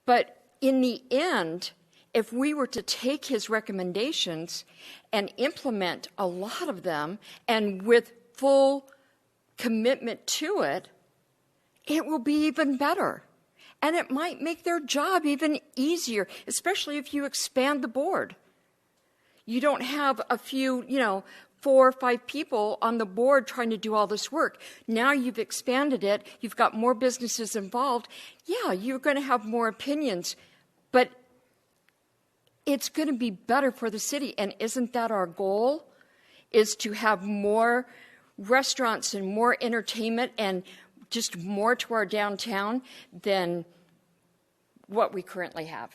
But in the end, if we were to take his recommendations and implement a lot of them, and with full commitment to it, it will be even better. And it might make their job even easier, especially if you expand the board. You don't have a few, 4 or 5 people on the board trying to do all this work. Now you've expanded it. You've got more businesses involved. Yeah, you're going to have more opinions, but it's going to be better for the city. And isn't that our goal, is to have more restaurants and more entertainment and just more to our downtown than what we currently have?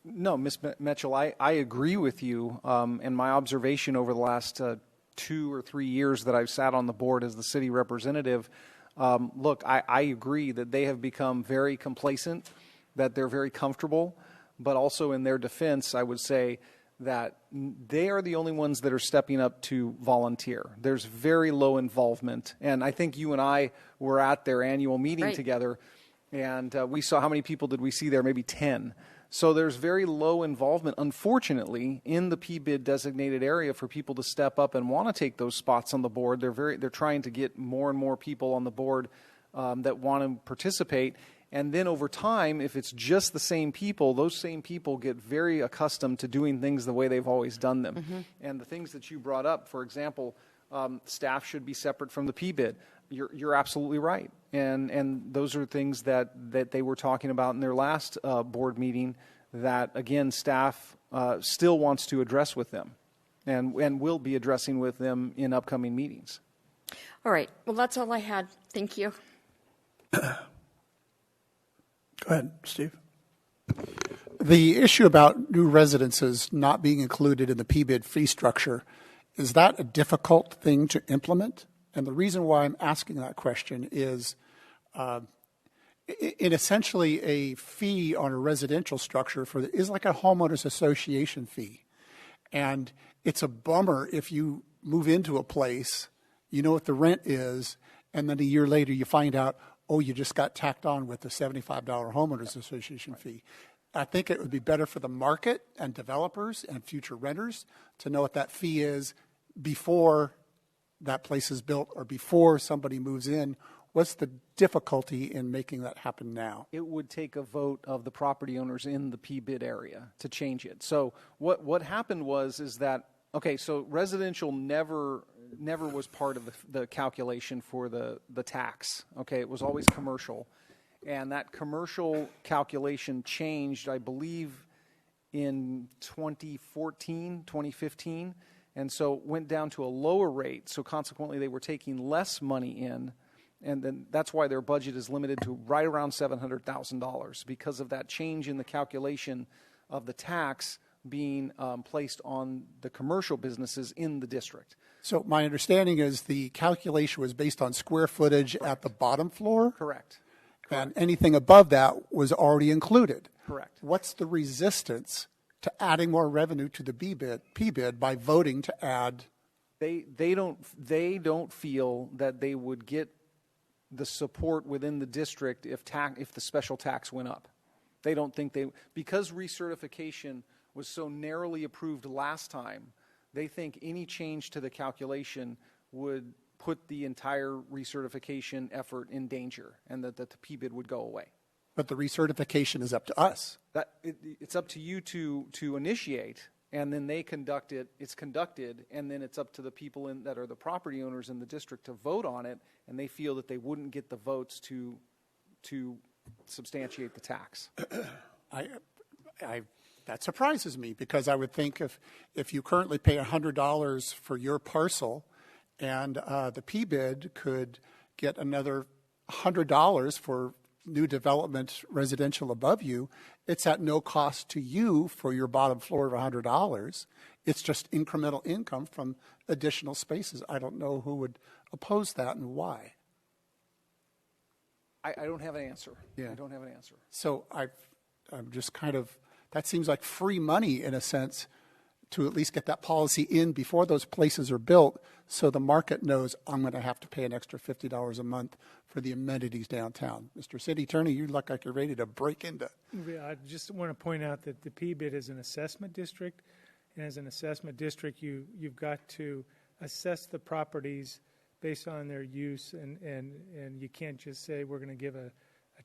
No, Ms. Mitchell, I agree with you. And my observation over the last 2 or 3 years that I've sat on the board as the city representative, look, I agree that they have become very complacent, that they're very comfortable, but also in their defense, I would say that they are the only ones that are stepping up to volunteer. There's very low involvement. And I think you and I were at their annual meeting together, and we saw, how many people did we see there? Maybe 10. So there's very low involvement, unfortunately, in the PBID designated area for people to step up and want to take those spots on the board. They're trying to get more and more people on the board that want to participate. And then over time, if it's just the same people, those same people get very accustomed to doing things the way they've always done them. Mm-hmm. And the things that you brought up, for example, staff should be separate from the PBID. You're absolutely right. And those are things that they were talking about in their last board meeting that, again, staff still wants to address with them and will be addressing with them in upcoming meetings.
All right. Well, that's all I had. Thank you.
Go ahead, Steve.
The issue about new residences not being included in the PBID fee structure, is that a difficult thing to implement? And the reason why I'm asking that question is in essentially a fee on a residential structure is like a homeowners association fee. And it's a bummer if you move into a place, you know what the rent is, and then a year later you find out, oh, you just got tacked on with the $75 homeowners association fee. I think it would be better for the market and developers and future renters to know what that fee is before that place is built or before somebody moves in. What's the difficulty in making that happen now?
It would take a vote of the property owners in the PBID area to change it. So what happened is that, okay, so residential never was part of the calculation for the tax. Okay, it was always commercial. And that commercial calculation changed, I believe, in 2014, 2015. And so went down to a lower rate. So consequently, they were taking less money in. And then that's why their budget is limited to right around $700,000 because of that change in the calculation of the tax being placed on the commercial businesses in the district.
So my understanding is the calculation was based on square footage at the bottom floor?
Correct.
And anything above that was already included?
Correct.
What's the resistance to adding more revenue to the PBID by voting to add?
They don't feel that they would get the support within the district if the special tax went up. They don't think because recertification was so narrowly approved last time, they think any change to the calculation would put the entire recertification effort in danger and that the PBID would go away.
But the recertification is up to us.
It's up to you to initiate, and then they conduct it. It's conducted, and then it's up to the people that are the property owners in the district to vote on it, and they feel that they wouldn't get the votes to substantiate the tax.
That surprises me because I would think if you currently pay $100 for your parcel and the PBID could get another $100 for new development residential above you, it's at no cost to you for your bottom floor of $100. It's just incremental income from additional spaces. I don't know who would oppose that and why.
I don't have an answer.
Yeah.
I don't have an answer.
So I'm just kind of, that seems like free money in a sense to at least get that policy in before those places are built so the market knows I'm going to have to pay an extra $50 a month for the amenities downtown. Mr. City Attorney, you look like you're ready to break into.
Yeah, I just want to point out that the PBID is an assessment district, and as an assessment district, you've got to assess the properties based on their use, and you can't just say we're going to give a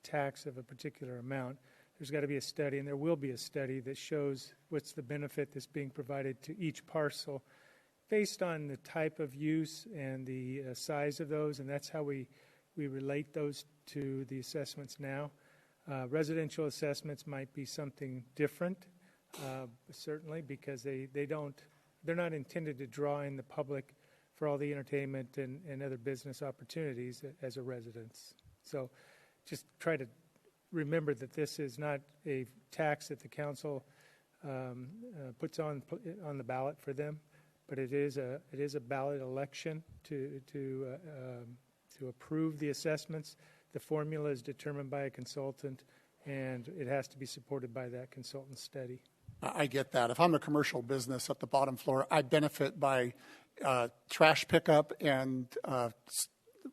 tax of a particular amount. There's got to be a study, and there will be a study that shows what's the benefit that's being provided to each parcel. based on the type of use and the size of those, and that's how we relate those to the assessments now. Residential assessments might be something different, certainly, because they're not intended to draw in the public for all the entertainment and other business opportunities as a residence. So just try to remember that this is not a tax that the council puts on the ballot for them, but it is a ballot election to approve the assessments. The formula is determined by a consultant, and it has to be supported by that consultant study.
I get that. If I'm a commercial business at the bottom floor, I benefit by trash pickup and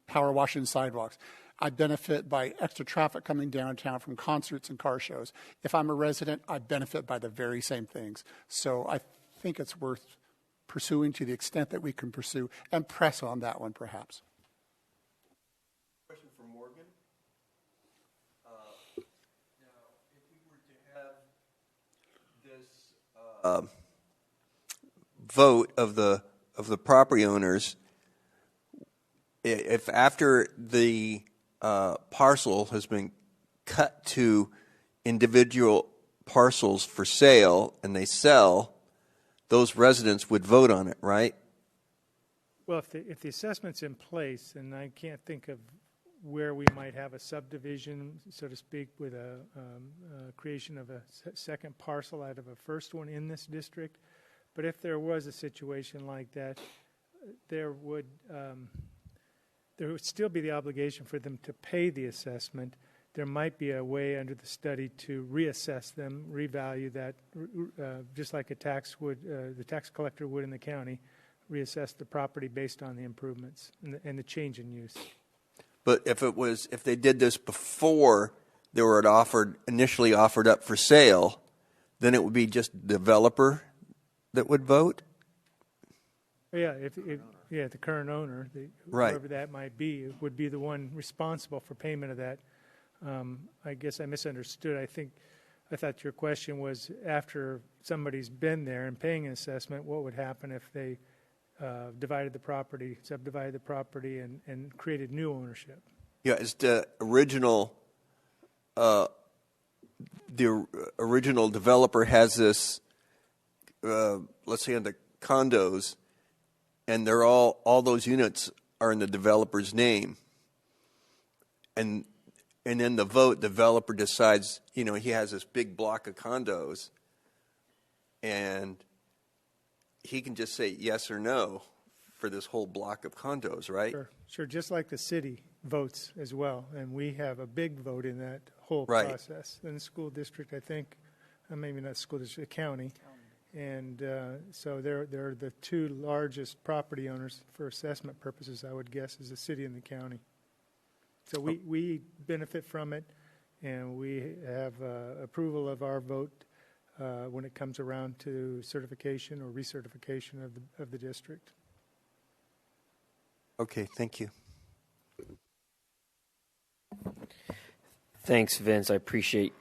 power washing sidewalks. I benefit by extra traffic coming downtown from concerts and car shows. If I'm a resident, I benefit by the very same things. So I think it's worth pursuing to the extent that we can pursue and press on that one, perhaps.
Question for Morgan. Now, if we were to have this vote of the property owners, if after the parcel has been cut to individual parcels for sale and they sell, those residents would vote on it, right?
Well, if the assessment's in place, and I can't think of where we might have a subdivision, so to speak, with a creation of a second parcel out of a first one in this district, but if there was a situation like that, there would still be the obligation for them to pay the assessment. There might be a way under the study to reassess them, revalue that, just like the tax collector would in the county, reassess the property based on the improvements and the change in use.
But if they did this before they were initially offered up for sale, then it would be just the developer that would vote?
Yeah, the current owner,
right,
whoever that might be, would be the one responsible for payment of that. I guess I misunderstood. I thought your question was after somebody's been there and paying an assessment, what would happen if they subdivided the property, and created new ownership?
Yeah, it's the original developer has this, let's say, on the condos, and they're all those units are in the developer's name, and then the developer decides, he has this big block of condos, and he can just say yes or no for this whole block of condos, right?
Sure. Just like the city votes as well, and we have a big vote in that whole
right.
process. And the school district, I think, maybe not school district, county. And so they're the two largest property owners for assessment purposes, I would guess, is the city and the county. So we benefit from it, and we have approval of our vote when it comes around to certification or recertification of the district.
Okay, thank you.
Thanks, Vince. I appreciate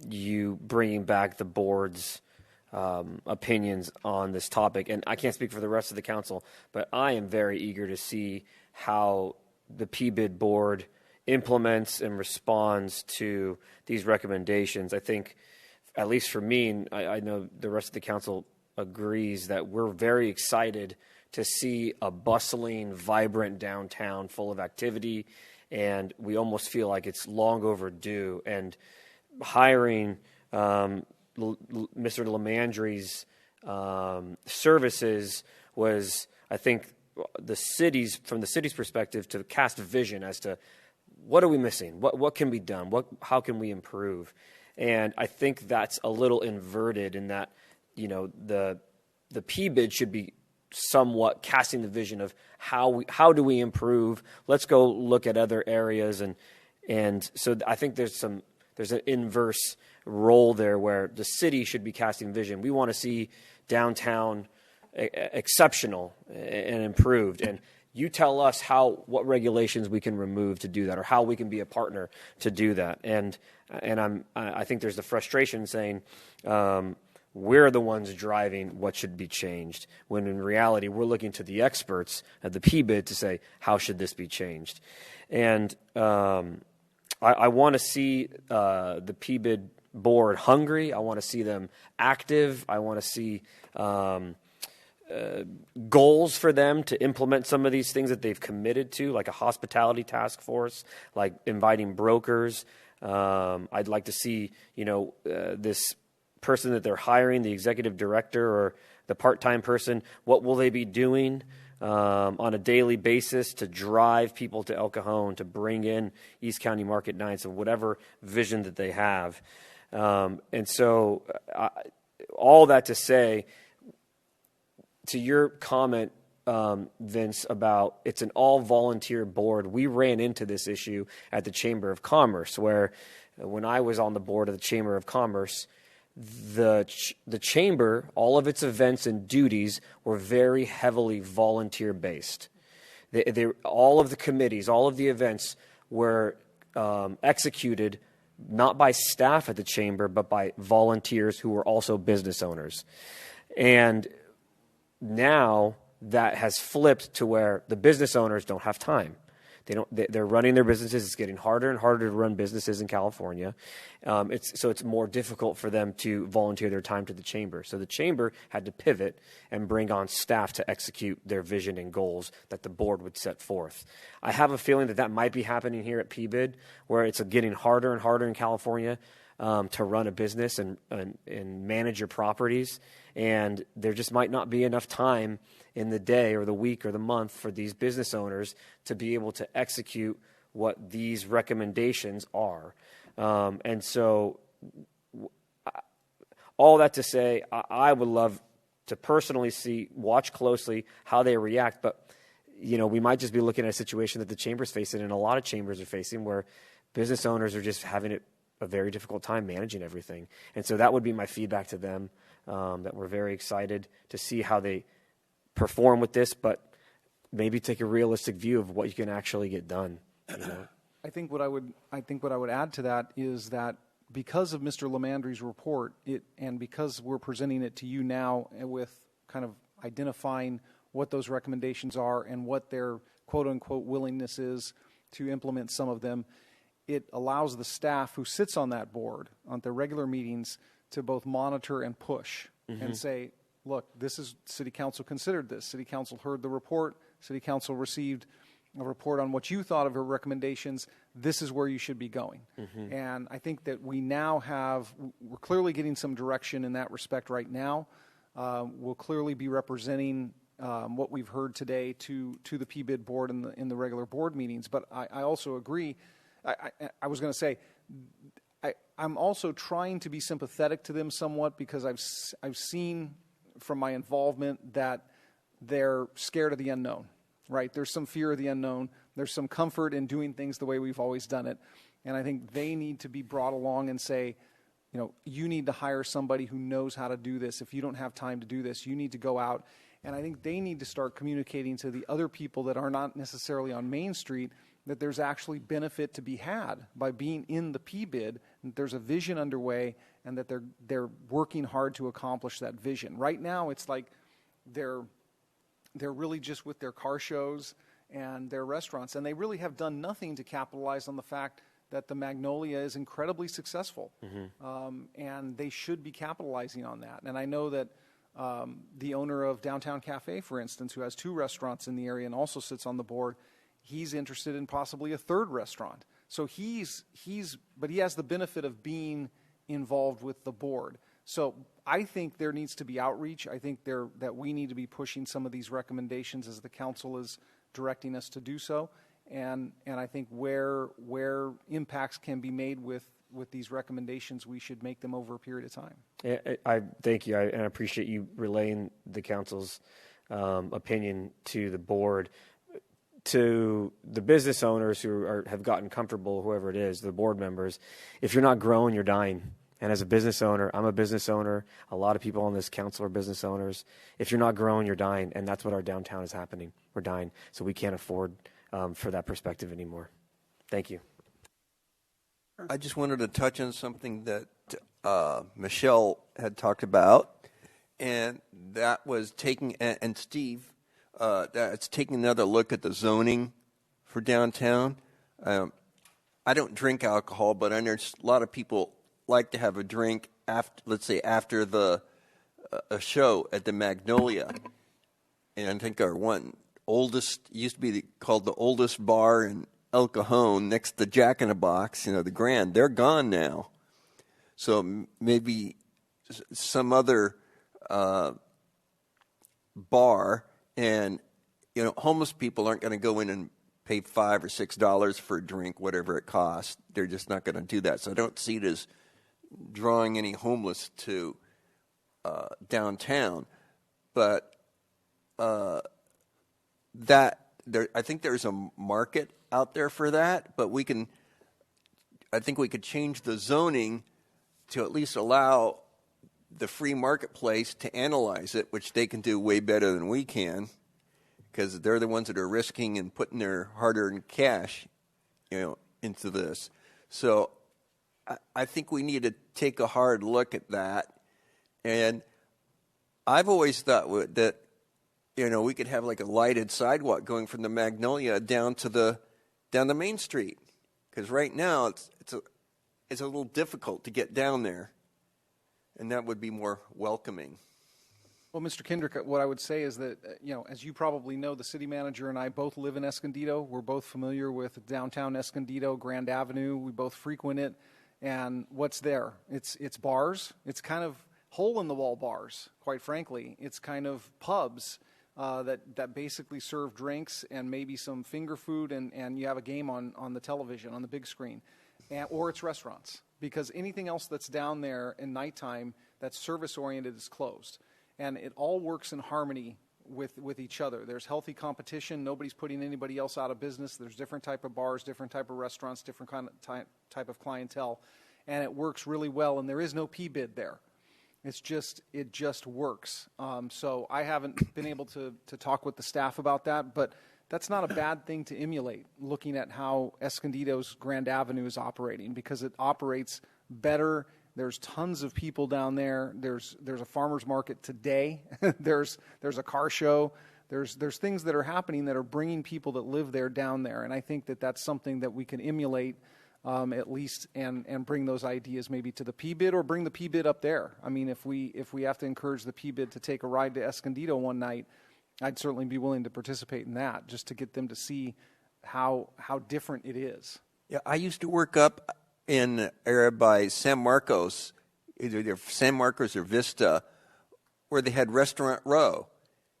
you bringing back the board's opinions on this topic. And I can't speak for the rest of the council, but I am very eager to see how the PBID board implements and responds to these recommendations. I think, at least for me, and I know the rest of the council agrees, that we're very excited to see a bustling, vibrant downtown full of activity, and we almost feel like it's long overdue. And hiring Mr. Lamandry's services was, I think, from the city's perspective, to cast a vision as to what are we missing, what can be done, how can we improve. And I think that's a little inverted in that, the PBID should be somewhat casting the vision of how do we improve. Let's go look at other areas, and so I think there's an inverse role there where the city should be casting vision. We want to see downtown exceptional and improved, and you tell us what regulations we can remove to do that, or how we can be a partner to do that. And I think there's the frustration saying, we're the ones driving what should be changed, when in reality we're looking to the experts at the PBID to say, how should this be changed? And I want to see the PBID board hungry. I want to see them active. I want to see goals for them to implement some of these things that they've committed to, like a hospitality task force, like inviting brokers. I'd like to see, this person that they're hiring, the executive director or the part-time person, what will they be doing on a daily basis to drive people to El Cajon, to bring in East County Market Nights, and whatever vision that they have. And so all that to say, to your comment, Vince, about it's an all-volunteer board, we ran into this issue at the Chamber of Commerce, where when I was on the board of the Chamber of Commerce, the Chamber, all of its events and duties were very heavily volunteer-based. All of the committees, all of the events were executed not by staff at the Chamber, but by volunteers who were also business owners. And now that has flipped to where the business owners don't have time. They're running their businesses. It's getting harder and harder to run businesses in California. So it's more difficult for them to volunteer their time to the Chamber. So the Chamber had to pivot and bring on staff to execute their vision and goals that the board would set forth. I have a feeling that might be happening here at PBID, where it's getting harder and harder in California to run a business and manage your properties. And there just might not be enough time in the day or the week or the month for these business owners to be able to execute what these recommendations are. And so all that to say, I would love to personally watch closely how they react. But, we might just be looking at a situation that the Chamber's facing, and a lot of chambers are facing, where business owners are just having a very difficult time managing everything. And so that would be my feedback to them, that we're very excited to see how they perform with this, but maybe take a realistic view of what you can actually get done.
I think what I would add to that is that because of Mr. Lamandry's report, and because we're presenting it to you now with kind of identifying what those recommendations are and what their quote-unquote willingness is to implement some of them, it allows the staff who sits on that board on their regular meetings to both monitor and push and say, look, City Council considered this. City Council heard the report. City Council received a report on what you thought of her recommendations. This is where you should be going. And I think that we're clearly getting some direction in that respect right now. We'll clearly be representing what we've heard today to the PBID board in the regular board meetings. But I also agree. I was going to say, I'm also trying to be sympathetic to them somewhat, because I've seen from my involvement that they're scared of the unknown, right? There's some fear of the unknown. There's some comfort in doing things the way we've always done it. And I think they need to be brought along and say, you need to hire somebody who knows how to do this. If you don't have time to do this, you need to go out. And I think they need to start communicating to the other people that are not necessarily on Main Street that there's actually benefit to be had by being in the PBID, and there's a vision underway, and that they're working hard to accomplish that vision. Right now, it's like they're really just with their car shows and their restaurants, and they really have done nothing to capitalize on the fact that the Magnolia is incredibly successful, and they should be capitalizing on that. And I know that the owner of Downtown Cafe, for instance, who has 2 restaurants in the area and also sits on the board, he's interested in possibly a 3rd restaurant. So but he has the benefit of being involved with the board. So I think there needs to be outreach. I think that we need to be pushing some of these recommendations as the council is directing us to do so. And I think where impacts can be made with these recommendations, we should make them over a period of time.
I thank you, and I appreciate you relaying the council's opinion to the board. To the business owners who have gotten comfortable, whoever it is, the board members, if you're not growing, you're dying. And as a business owner, I'm a business owner. A lot of people on this council are business owners. If you're not growing, you're dying. And that's what our downtown is happening. We're dying. So we can't afford for that perspective anymore. Thank you.
I just wanted to touch on something that Michelle had talked about, and that was taking, and Steve, that's taking another look at the zoning for downtown. I don't drink alcohol, but I know a lot of people like to have a drink after, let's say, after a show at the Magnolia. And I think our one oldest used to be called the oldest bar in El Cajon, next to Jack in the Box, the Grand. They're gone now. So maybe some other bar, and homeless people aren't going to go in and pay $5 or $6 for a drink, whatever it costs. They're just not going to do that. So I don't see it as drawing any homeless to downtown, but I think there's a market out there for that. But I think we could change the zoning to at least allow the free marketplace to analyze it, which they can do way better than we can, because they're the ones that are risking and putting their hard-earned cash, into this. So I think we need to take a hard look at that. And I've always thought that, we could have like a lighted sidewalk going from the Magnolia down to Main Street, because right now it's a little difficult to get down there, and that would be more welcoming.
Well, Mr. Kendrick, what I would say is that, as you probably know, the city manager and I both live in Escondido. We're both familiar with downtown Escondido, Grand Avenue. We both frequent it. And what's there? It's bars. It's kind of hole-in-the-wall bars, quite frankly. It's kind of pubs that basically serve drinks and maybe some finger food, and you have a game on the television, on the big screen. Or it's restaurants, because anything else that's down there in nighttime that's service-oriented is closed. And it all works in harmony with each other. There's healthy competition. Nobody's putting anybody else out of business. There's different type of bars, different type of restaurants, different type of clientele, and it works really well. And there is no P-bid there. It just works. So I haven't been able to talk with the staff about that, but that's not a bad thing to emulate, looking at how Escondido's Grand Avenue is operating, because it operates better. There's tons of people down there. There's a farmer's market today. there's a car show. There's things that are happening that are bringing people that live there down there. And I think that that's something that we can emulate at least, and bring those ideas maybe to the P-bid, or bring the P-bid up there. I mean, if we have to encourage the P-bid to take a ride to Escondido one night, I'd certainly be willing to participate in that, just to get them to see how different it is.
Yeah, I used to work up in the area by San Marcos, either San Marcos or Vista, where they had Restaurant Row.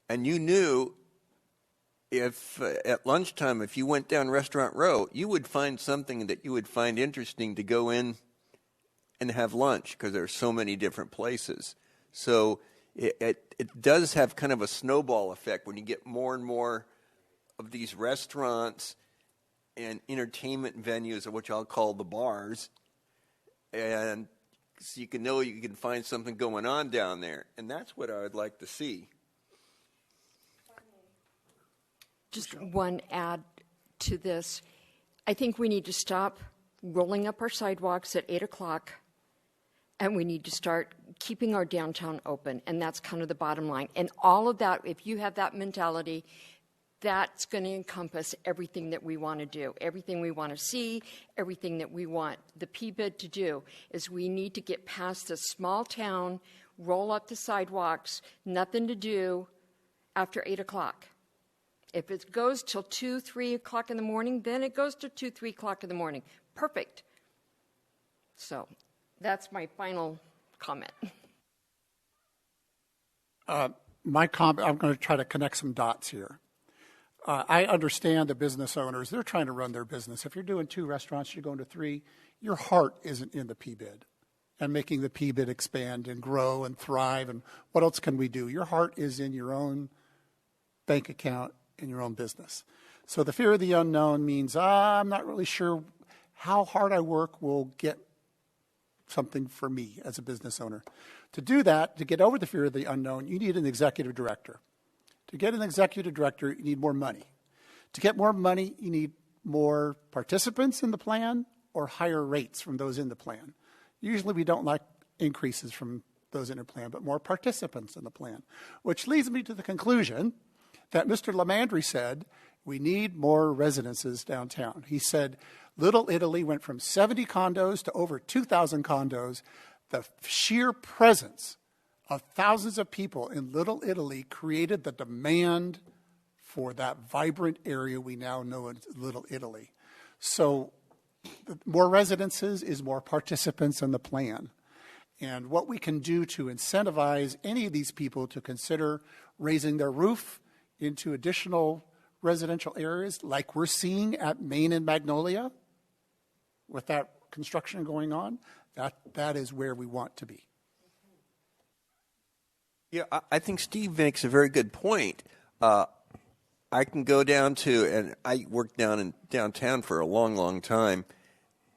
And you knew if at lunchtime, if you went down Restaurant Row, you would find something that you would find interesting to go in and have lunch, because there are so many different places. So it does have kind of a snowball effect when you get more and more of these restaurants and entertainment venues, which I'll call the bars, and so you can find something going on down there, and that's what I would like to see.
Just one add to this. I think we need to stop rolling up our sidewalks at 8 o'clock, and we need to start keeping our downtown open, and that's kind of the bottom line. And all of that, if you have that mentality, that's going to encompass everything that we want to do, everything we want to see, everything that we want the P-bid to do. Is we need to get past the small town, roll up the sidewalks, nothing to do after 8 o'clock. If it goes till 2, 3 o'clock in the morning, then it goes to 2, 3 o'clock in the morning. Perfect. So that's my final comment.
I'm going to try to connect some dots here. I understand the business owners. They're trying to run their business. If you're doing 2 restaurants, you're going to 3, your heart isn't in the P-bid and making the P-bid expand and grow and thrive. And what else can we do? Your heart is in your own bank account, in your own business. So the fear of the unknown means I'm not really sure how hard I work will get something for me as a business owner. To do that, to get over the fear of the unknown, you need an executive director. To get an executive director, you need more money. To get more money, you need more participants in the plan or higher rates from those in the plan. Usually we don't like increases from those in a plan, but more participants in the plan, which leads me to the conclusion that Mr. Lamandry said we need more residences downtown. He said Little Italy went from 70 condos to over 2,000 condos. The sheer presence of thousands of people in Little Italy created the demand for that vibrant area we now know as Little Italy. So more residences is more participants in the plan. And what we can do to incentivize any of these people to consider raising their roof into additional residential areas like we're seeing at Main and Magnolia with that construction going on, that is where we want to be.
Yeah, I think Steve makes a very good point. I can go down to, and I worked down in downtown for a long, long time,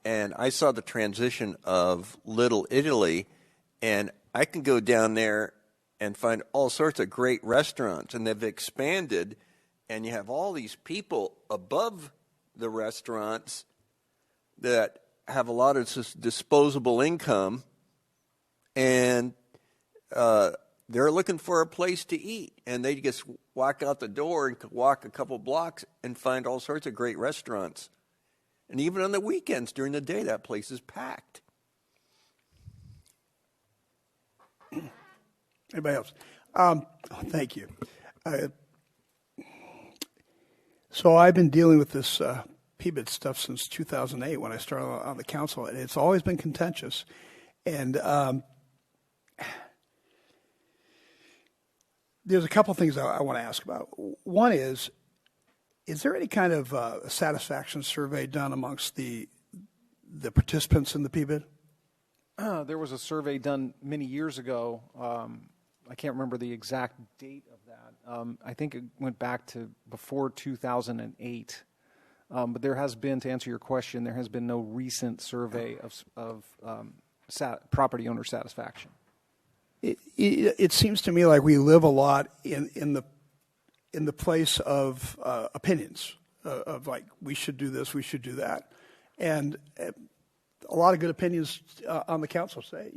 and I saw the transition of Little Italy, and I can go down there and find all sorts of great restaurants, and they've expanded, and you have all these people above the restaurants that have a lot of disposable income, and they're looking for a place to eat, and they just walk out the door and walk a couple blocks and find all sorts of great restaurants. And even on the weekends during the day, that place is packed.
Anybody else? Thank you. So I've been dealing with this PBIT stuff since 2008 when I started on the council, and it's always been contentious. And there's a couple things I want to ask about. One is there any kind of satisfaction survey done amongst the participants in the PBIT?
There was a survey done many years ago. I can't remember the exact date of that. I think it went back to before 2008. But there has been, to answer your question, there has been no recent survey of property owner satisfaction.
It seems to me like we live a lot in the place of opinions of like we should do this, we should do that, and a lot of good opinions on the council say,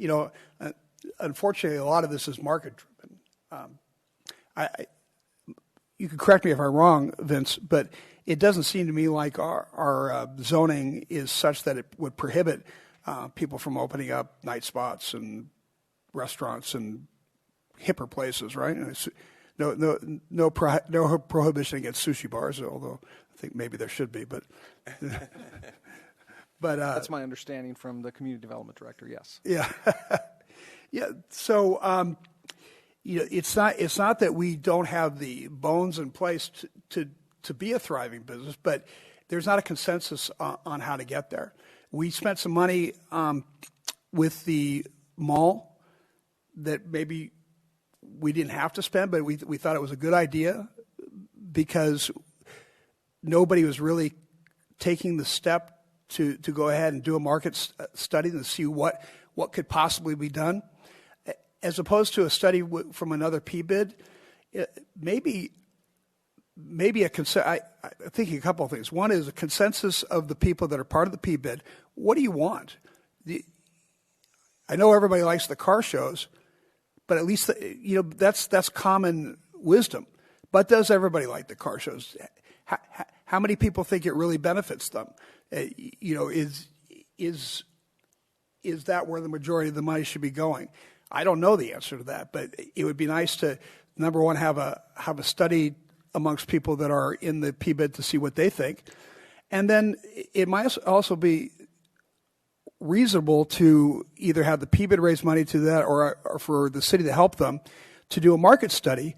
unfortunately, a lot of this is market driven. You can correct me if I'm wrong, Vince, but it doesn't seem to me like our zoning is such that it would prohibit people from opening up night spots and restaurants and hipper places, right? No prohibition against sushi bars, although I think maybe there should be, but
that's my understanding from the community development director. Yes.
Yeah. Yeah. So it's not that we don't have the bones in place to be a thriving business, but there's not a consensus on how to get there. We spent some money with the mall that maybe we didn't have to spend, but we thought it was a good idea because nobody was really taking the step to go ahead and do a market study and see what could possibly be done, as opposed to a study from another PBID. Maybe I'm thinking a couple of things. One is a consensus of the people that are part of the PBID. What do you want? I know everybody likes the car shows, but at least that's common wisdom. But does everybody like the car shows? How many people think it really benefits them? Is that where the majority of the money should be going? I don't know the answer to that, but it would be nice to, number one, have a study amongst people that are in the PBID to see what they think, and then it might also be reasonable to either have the PBID raise money to that, or for the city to help them to do a market study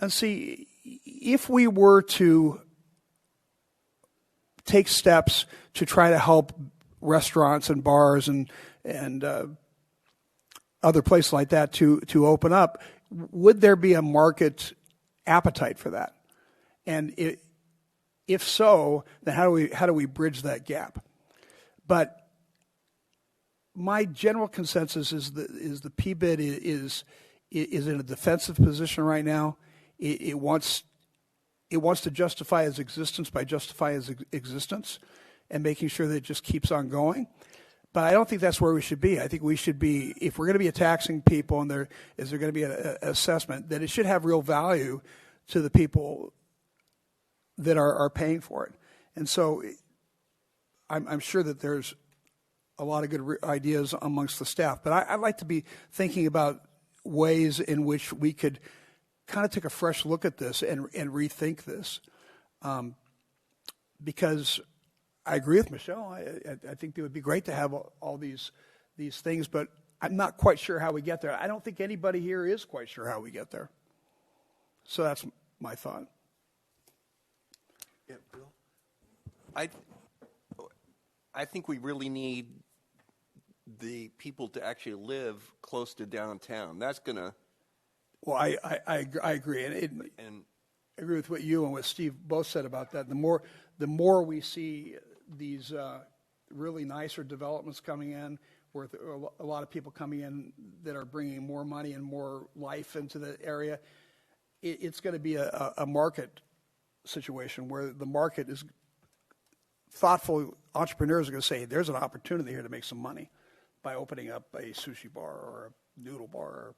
and see if we were to take steps to try to help restaurants and bars and other places like that to open up, would there be a market appetite for that? And if so, then how do we bridge that gap? But my general consensus is the PBID is in a defensive position right now. It wants to justify its existence by justifying its existence and making sure that it just keeps on going. But I don't think that's where we should be. I think we should be, if we're going to be taxing people and there going to be an assessment, that it should have real value to the people that are paying for it. And so I'm sure that there's a lot of good ideas amongst the staff. But I'd like to be thinking about ways in which we could kind of take a fresh look at this and rethink this. Because I agree with Michelle. I think it would be great to have all these things, but I'm not quite sure how we get there. I don't think anybody here is quite sure how we get there. So that's my thought.
Yeah, Bill? I think we really need the people to actually live close to downtown. That's going to...
Well, I agree. And I agree with what you and what Steve both said about that. The more we see these really nicer developments coming in, with a lot of people coming in that are bringing more money and more life into the area, it's going to be a market situation where the market is thoughtful. Entrepreneurs are going to say, there's an opportunity here to make some money by opening up a sushi bar or a noodle bar.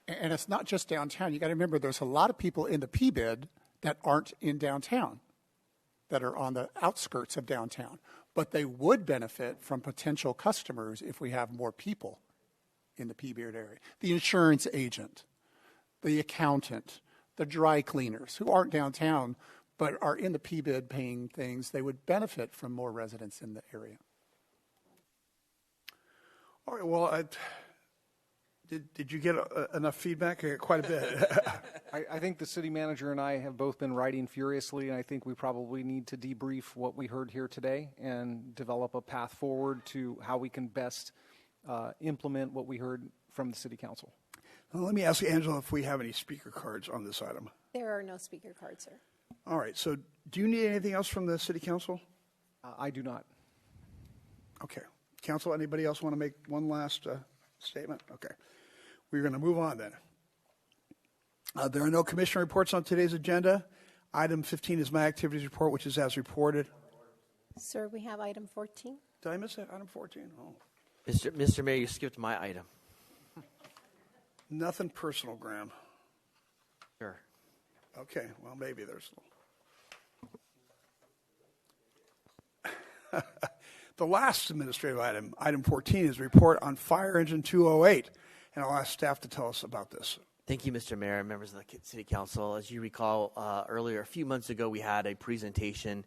And it's not just downtown. You got to remember there's a lot of people in the PBID that aren't in downtown, that are on the outskirts of downtown. But they would benefit from potential customers if we have more people in the PBID area. The insurance agent, the accountant, the dry cleaners who aren't downtown but are in the PBID paying things, they would benefit from more residents in the area.
All right, well, did you get enough feedback? Quite a bit.
I think the city manager and I have both been writing furiously, and I think we probably need to debrief what we heard here today and develop a path forward to how we can best implement what we heard from the city council.
Well, let me ask Angela if we have any speaker cards on this item.
There are no speaker cards, sir.
All right, so do you need anything else from the city council?
I do not.
Okay. Council, anybody else want to make one last statement? Okay. We're going to move on then. There are no commission reports on today's agenda. Item 15 is my activities report, which is as reported.
Sir, we have item 14.
Did I miss that? Item 14? Oh.
Mr. Mayor, you skipped my item.
Nothing personal, Graham.
Sure.
Okay, well, maybe there's... The last administrative item, item 14, is report on Fire Engine 208. And I'll ask staff to tell us about this.
Thank you, Mr. Mayor and members of the City Council. As you recall, earlier, a few months ago, we had a presentation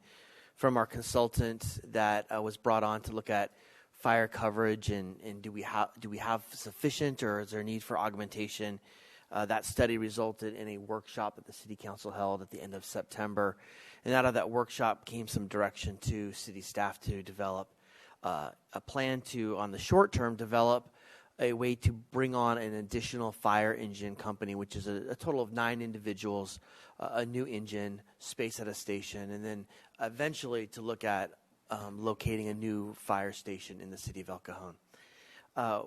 from our consultant that was brought on to look at fire coverage and do we have sufficient, or is there a need for augmentation? That study resulted in a workshop that the City Council held at the end of September. And out of that workshop came some direction to city staff to develop a plan to, on the short term, develop a way to bring on an additional fire engine company, which is a total of 9 individuals, a new engine, space at a station, and then eventually to look at locating a new fire station in the city of El Cajon.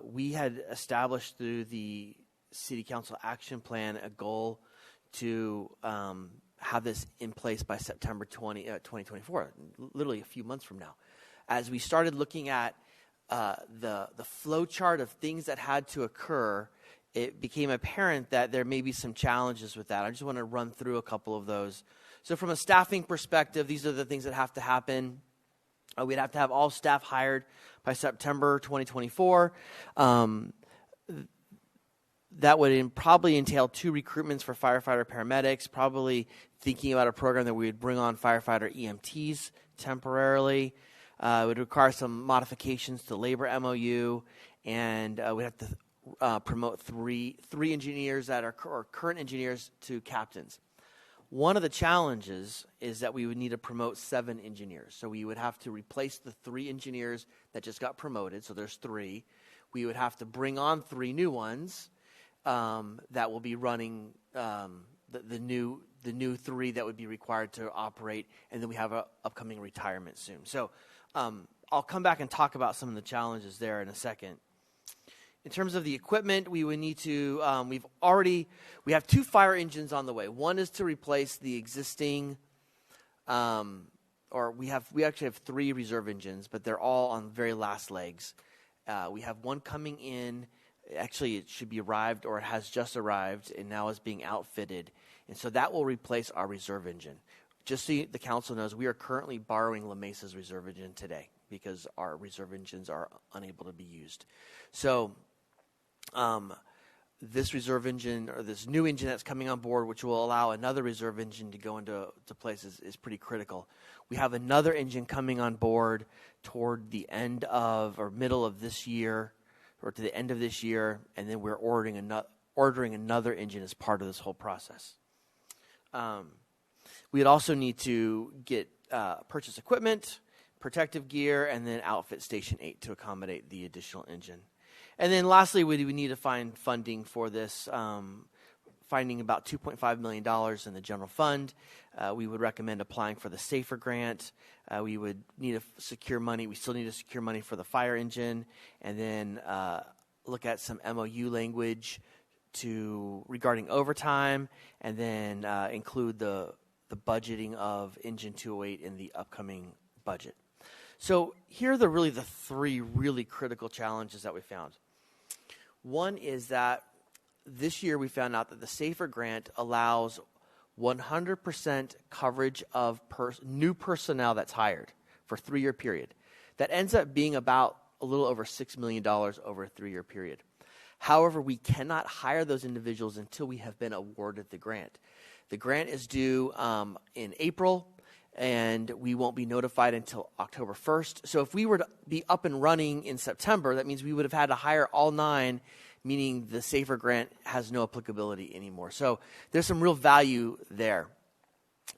We had established through the City Council action plan a goal to have this in place by September 2024, literally a few months from now. As we started looking at the flow chart of things that had to occur, it became apparent that there may be some challenges with that. I just want to run through a couple of those. So from a staffing perspective, these are the things that have to happen. We'd have to have all staff hired by September 2024. That would probably entail 2 recruitments for firefighter paramedics, probably thinking about a program that we would bring on firefighter EMTs temporarily. It would require some modifications to labor MOU, and we'd have to promote three engineers that are current engineers to captains. One of the challenges is that we would need to promote 7 engineers. So we would have to replace the 3 engineers that just got promoted, so there's 3. We would have to bring on 3 new ones that will be running the new 3 that would be required to operate, and then we have an upcoming retirement soon. So I'll come back and talk about some of the challenges there in a second. In terms of the equipment, we would need to, we have 2 fire engines on the way. One is to replace the existing, we actually have 3 reserve engines, but they're all on very last legs. We have one coming in. Actually, it should be arrived, or it has just arrived and now is being outfitted. And so that will replace our reserve engine. Just so the council knows, we are currently borrowing La Mesa's reserve engine today because our reserve engines are unable to be used. So this reserve engine, or this new engine that's coming on board, which will allow another reserve engine to go into place, is pretty critical. We have another engine coming on board toward the end of, or middle of this year, or to the end of this year, and then we're ordering another engine as part of this whole process. We'd also need to get purchase equipment, protective gear, and then outfit Station 8 to accommodate the additional engine. And then lastly, we need to find funding for this, finding about $2.5 million in the general fund. We would recommend applying for the SAFER grant. We would need to secure money. We still need to secure money for the fire engine, and then look at some MOU language regarding overtime, and then include the budgeting of Engine 208 in the upcoming budget. So here are really the three really critical challenges that we found. One is that this year we found out that the SAFER grant allows 100% coverage of new personnel that's hired for a 3-year period. That ends up being about a little over $6 million over a 3-year period. However, we cannot hire those individuals until we have been awarded the grant. The grant is due in April, and we won't be notified until October 1st. So if we were to be up and running in September, that means we would have had to hire all 9, meaning the SAFER grant has no applicability anymore. So there's some real value there.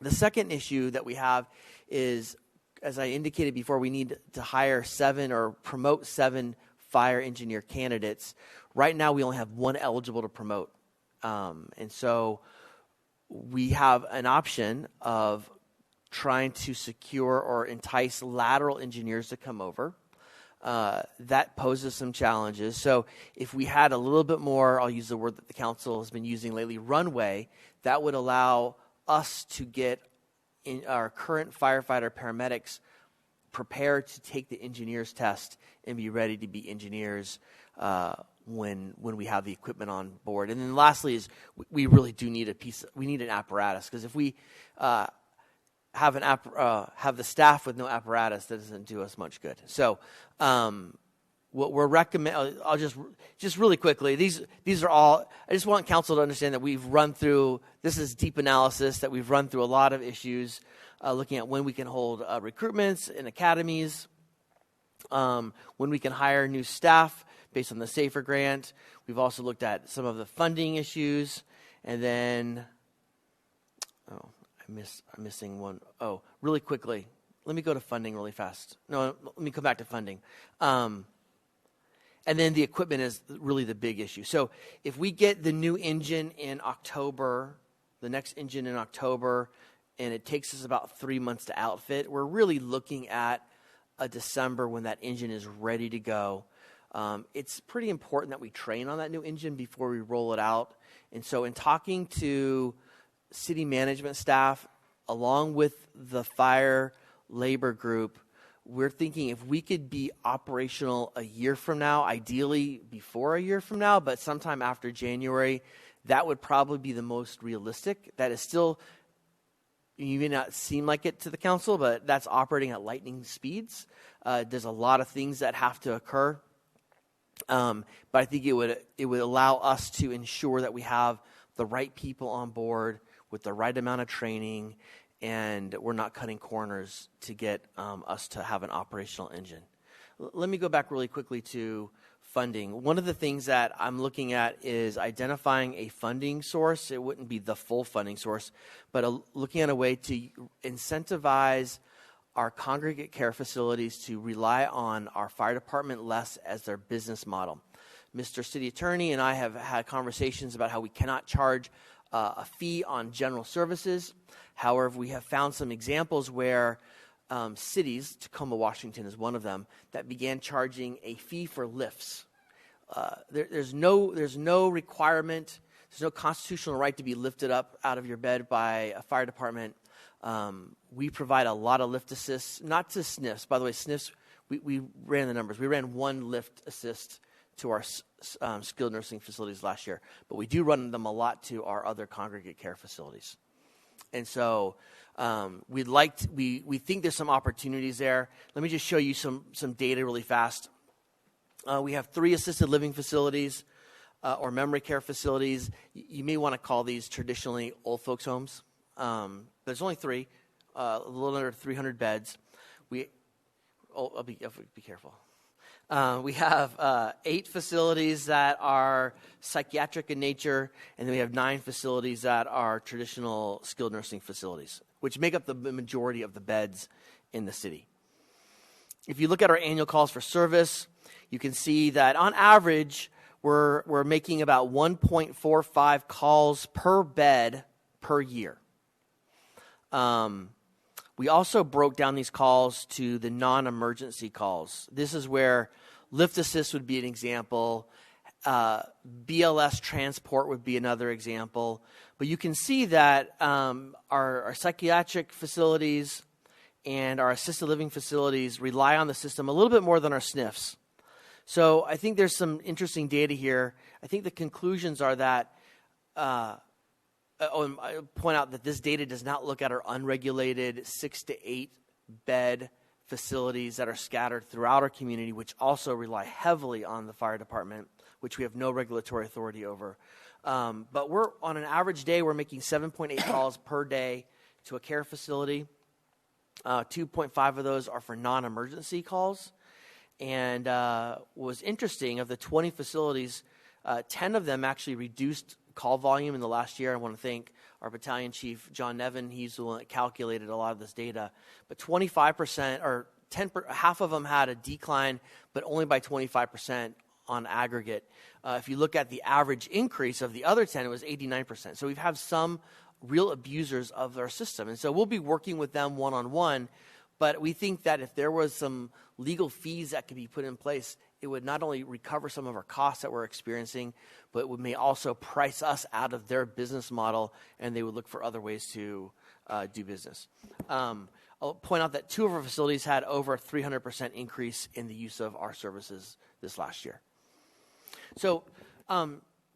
The second issue that we have is, as I indicated before, we need to hire 7 or promote 7 fire engineer candidates. Right now, we only have 1 eligible to promote. And so we have an option of trying to secure or entice lateral engineers to come over. That poses some challenges. So if we had a little bit more, I'll use the word that the council has been using lately, runway, that would allow us to get our current firefighter paramedics prepared to take the engineer's test and be ready to be engineers when we have the equipment on board. And then lastly is we really do need we need an apparatus, because if we have the staff with no apparatus, that doesn't do us much good. So what we're recommend, I'll just really quickly, these are all, I just want council to understand that we've run through, this is deep analysis, that we've run through a lot of issues, looking at when we can hold recruitments in academies, when we can hire new staff based on the SAFER grant. We've also looked at some of the funding issues, and then, I'm missing one. Oh, really quickly. Let me go to funding really fast. No, let me come back to funding. And then the equipment is really the big issue. So if we get the new engine in October, the next engine in October, and it takes us about 3 months to outfit, we're really looking at a December when that engine is ready to go. It's pretty important that we train on that new engine before we roll it out. And so in talking to city management staff, along with the fire labor group, we're thinking if we could be operational a year from now, ideally before a year from now, but sometime after January, that would probably be the most realistic. That is still, you may not seem like it to the council, but that's operating at lightning speeds. There's a lot of things that have to occur. But I think it would allow us to ensure that we have the right people on board with the right amount of training, and we're not cutting corners to get us to have an operational engine. Let me go back really quickly to funding. One of the things that I'm looking at is identifying a funding source. It wouldn't be the full funding source, but looking at a way to incentivize our congregate care facilities to rely on our fire department less as their business model. Mr. City Attorney and I have had conversations about how we cannot charge a fee on general services. However, we have found some examples where cities, Tacoma, Washington is one of them, that began charging a fee for lifts. There's no requirement, there's no constitutional right to be lifted up out of your bed by a fire department. We provide a lot of lift assists, not to SNFs. By the way, SNFs, we ran the numbers. We ran 1 lift assist to our skilled nursing facilities last year, but we do run them a lot to our other congregate care facilities. And so we think there's some opportunities there. Let me just show you some data really fast. We have 3 assisted living facilities or memory care facilities. You may want to call these traditionally old folks' homes. There's only 3, a little under 300 beds. I'll be careful. We have 8 facilities that are psychiatric in nature, and then we have 9 facilities that are traditional skilled nursing facilities, which make up the majority of the beds in the city. If you look at our annual calls for service, you can see that on average, we're making about 1.45 calls per bed per year. We also broke down these calls to the non-emergency calls. This is where lift assist would be an example. BLS transport would be another example. But you can see that our psychiatric facilities and our assisted living facilities rely on the system a little bit more than our SNFs. So I think there's some interesting data here. I think the conclusions are that I point out that this data does not look at our unregulated 6 to 8 bed facilities that are scattered throughout our community, which also rely heavily on the fire department, which we have no regulatory authority over. But we're on an average day, we're making 7.8 calls per day to a care facility. 2.5 of those are for non-emergency calls. And what was interesting, of the 20 facilities, 10 of them actually reduced call volume in the last year. I want to thank our battalion chief, John Nevin. He's the one that calculated a lot of this data. But 25%, or half of them had a decline, but only by 25% on aggregate. If you look at the average increase of the other 10, it was 89%. So we've had some real abusers of our system. And so we'll be working with them one-on-one. But we think that if there was some legal fees that could be put in place, it would not only recover some of our costs that we're experiencing, but it may also price us out of their business model, and they would look for other ways to do business. I'll point out that 2 of our facilities had over a 300% increase in the use of our services this last year. So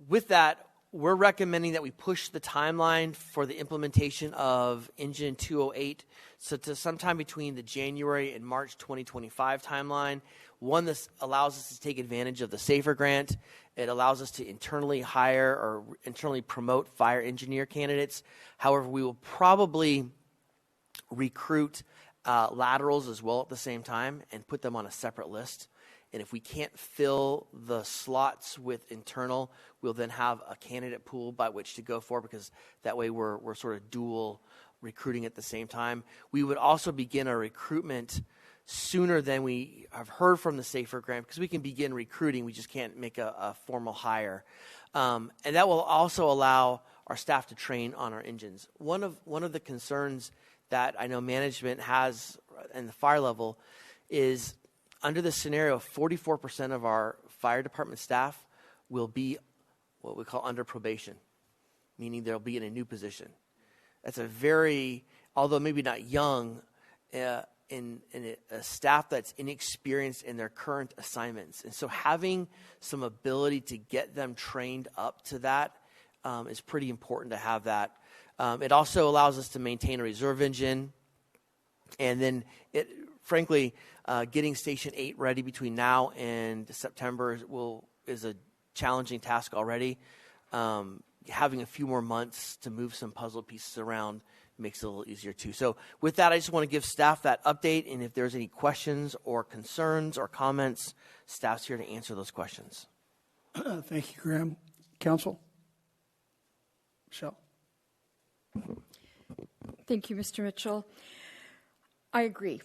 with that, we're recommending that we push the timeline for the implementation of Engine 208 so to sometime between the January and March 2025 timeline. One, this allows us to take advantage of the SAFER grant. It allows us to internally hire or internally promote fire engineer candidates. However, we will probably recruit laterals as well at the same time and put them on a separate list. And if we can't fill the slots with internal, we'll then have a candidate pool by which to go for, because that way we're sort of dual recruiting at the same time. We would also begin our recruitment sooner than we have heard from the SAFER grant, because we can begin recruiting. We just can't make a formal hire. And that will also allow our staff to train on our engines. One of the concerns that I know management has in the fire level is, under this scenario, 44% of our fire department staff will be what we call under probation, meaning they'll be in a new position. That's a very, although maybe not young, in a staff that's inexperienced in their current assignments. And so having some ability to get them trained up to that is pretty important to have that. It also allows us to maintain a reserve engine. And then, frankly, getting Station 8 ready between now and September is a challenging task already. Having a few more months to move some puzzle pieces around makes it a little easier too. So with that, I just want to give staff that update, and if there's any questions or concerns or comments, staff's here to answer those questions.
Thank you, Graham. Council? Michelle?
Thank you, Mr. Mitchell. I agree.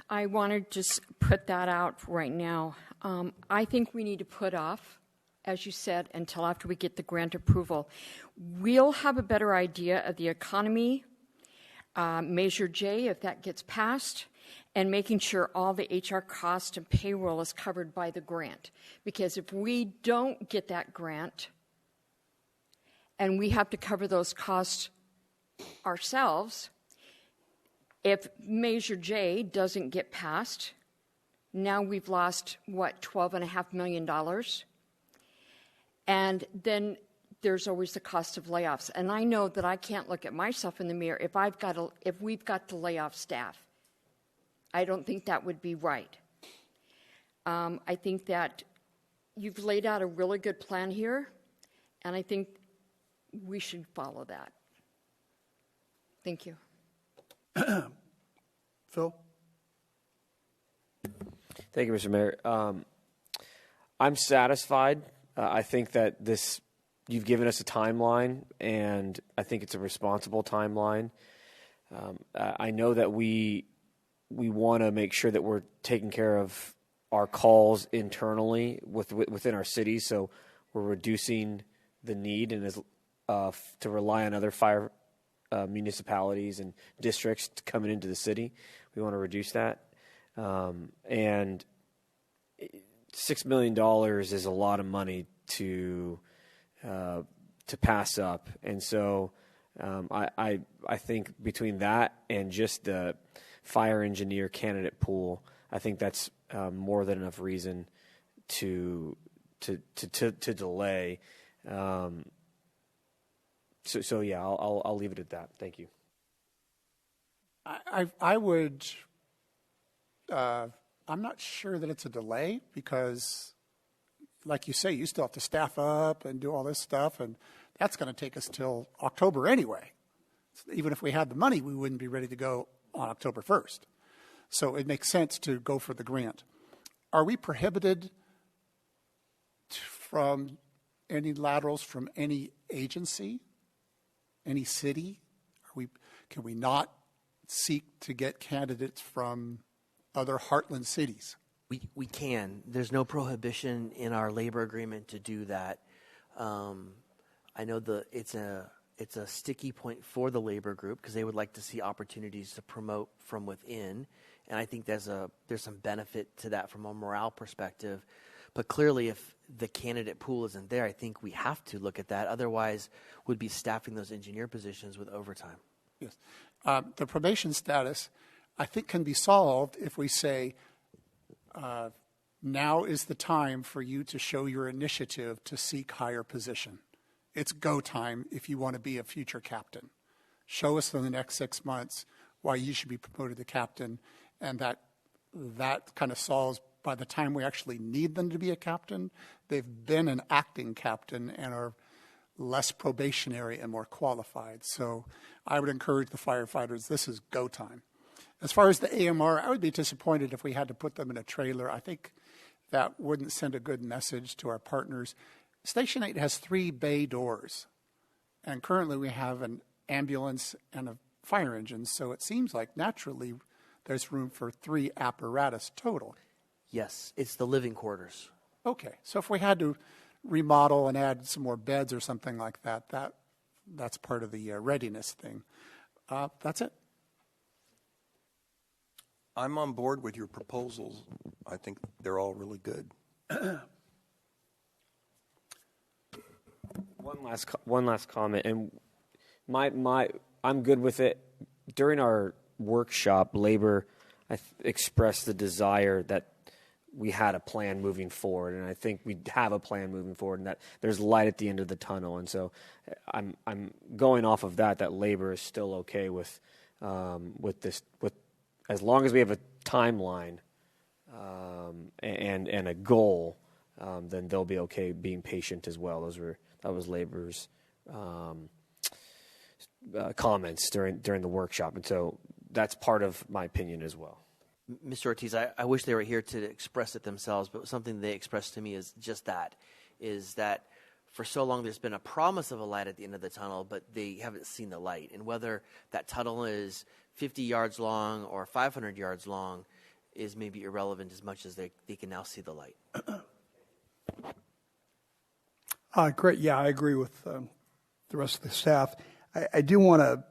I want to just put that out right now. I think we need to put off, as you said, until after we get the grant approval. We'll have a better idea of the economy, Measure J, if that gets passed, and making sure all the HR cost and payroll is covered by the grant. Because if we don't get that grant and we have to cover those costs ourselves, if Measure J doesn't get passed, Now we've lost, $12.5 million. And then there's always the cost of layoffs. And I know that I can't look at myself in the mirror if we've got to lay off staff. I don't think that would be right. I think that you've laid out a really good plan here, and I think we should follow that. Thank you.
Phil?
Thank you, Mr. Mayor. I'm satisfied. I think that you've given us a timeline, and I think it's a responsible timeline. I know that we want to make sure that we're taking care of our calls internally within our city, so we're reducing the need and to rely on other fire municipalities and districts coming into the city. We want to reduce that, and $6 million is a lot of money to pass up, and so I think between that and just the fire engineer candidate pool, I think that's more than enough reason to delay. So yeah, I'll leave it at that. Thank you.
I would. I'm not sure that it's a delay because, like you say, you still have to staff up and do all this stuff, and that's going to take us till October anyway. So even if we had the money, we wouldn't be ready to go on October 1st. So it makes sense to go for the grant. Are we prohibited from any laterals from any agency, any city? Can we not seek to get candidates from other heartland cities?
We can. There's no prohibition in our labor agreement to do that. I know it's a sticky point for the labor group because they would like to see opportunities to promote from within, and I think there's some benefit to that from a morale perspective. But clearly, if the candidate pool isn't there, I think we have to look at that. Otherwise, we'd be staffing those engineer positions with overtime.
Yes. The probation status, I think, can be solved if we say, now is the time for you to show your initiative to seek higher position. It's go time if you want to be a future captain. Show us in the next 6 months why you should be promoted to captain, and that kind of solves, by the time we actually need them to be a captain, they've been an acting captain and are less probationary and more qualified. So I would encourage the firefighters, this is go time. As far as the AMR, I would be disappointed if we had to put them in a trailer. I think that wouldn't send a good message to our partners. Station 8 has 3 bay doors, and currently we have an ambulance and a fire engine, so it seems like naturally there's room for 3 apparatus total.
Yes, it's the living quarters.
Okay, so if we had to remodel and add some more beds or something like that, that's part of the readiness thing. That's it.
I'm on board with your proposals. I think they're all really good.
One last comment, and I'm good with it. During our workshop, labor expressed the desire that we had a plan moving forward, and I think we have a plan moving forward, and that there's light at the end of the tunnel. And so, I'm going off of that labor is still okay with this, with as long as we have a timeline and a goal, then they'll be okay being patient as well. That was labor's comments during the workshop, and so that's part of my opinion as well.
Mr. Ortiz, I wish they were here to express it themselves, but something they expressed to me is just that, is that for so long there's been a promise of a light at the end of the tunnel, but they haven't seen the light. And whether that tunnel is 50 yards long or 500 yards long is maybe irrelevant as much as they can now see the light.
Great. Yeah, I agree with the rest of the staff. I do want to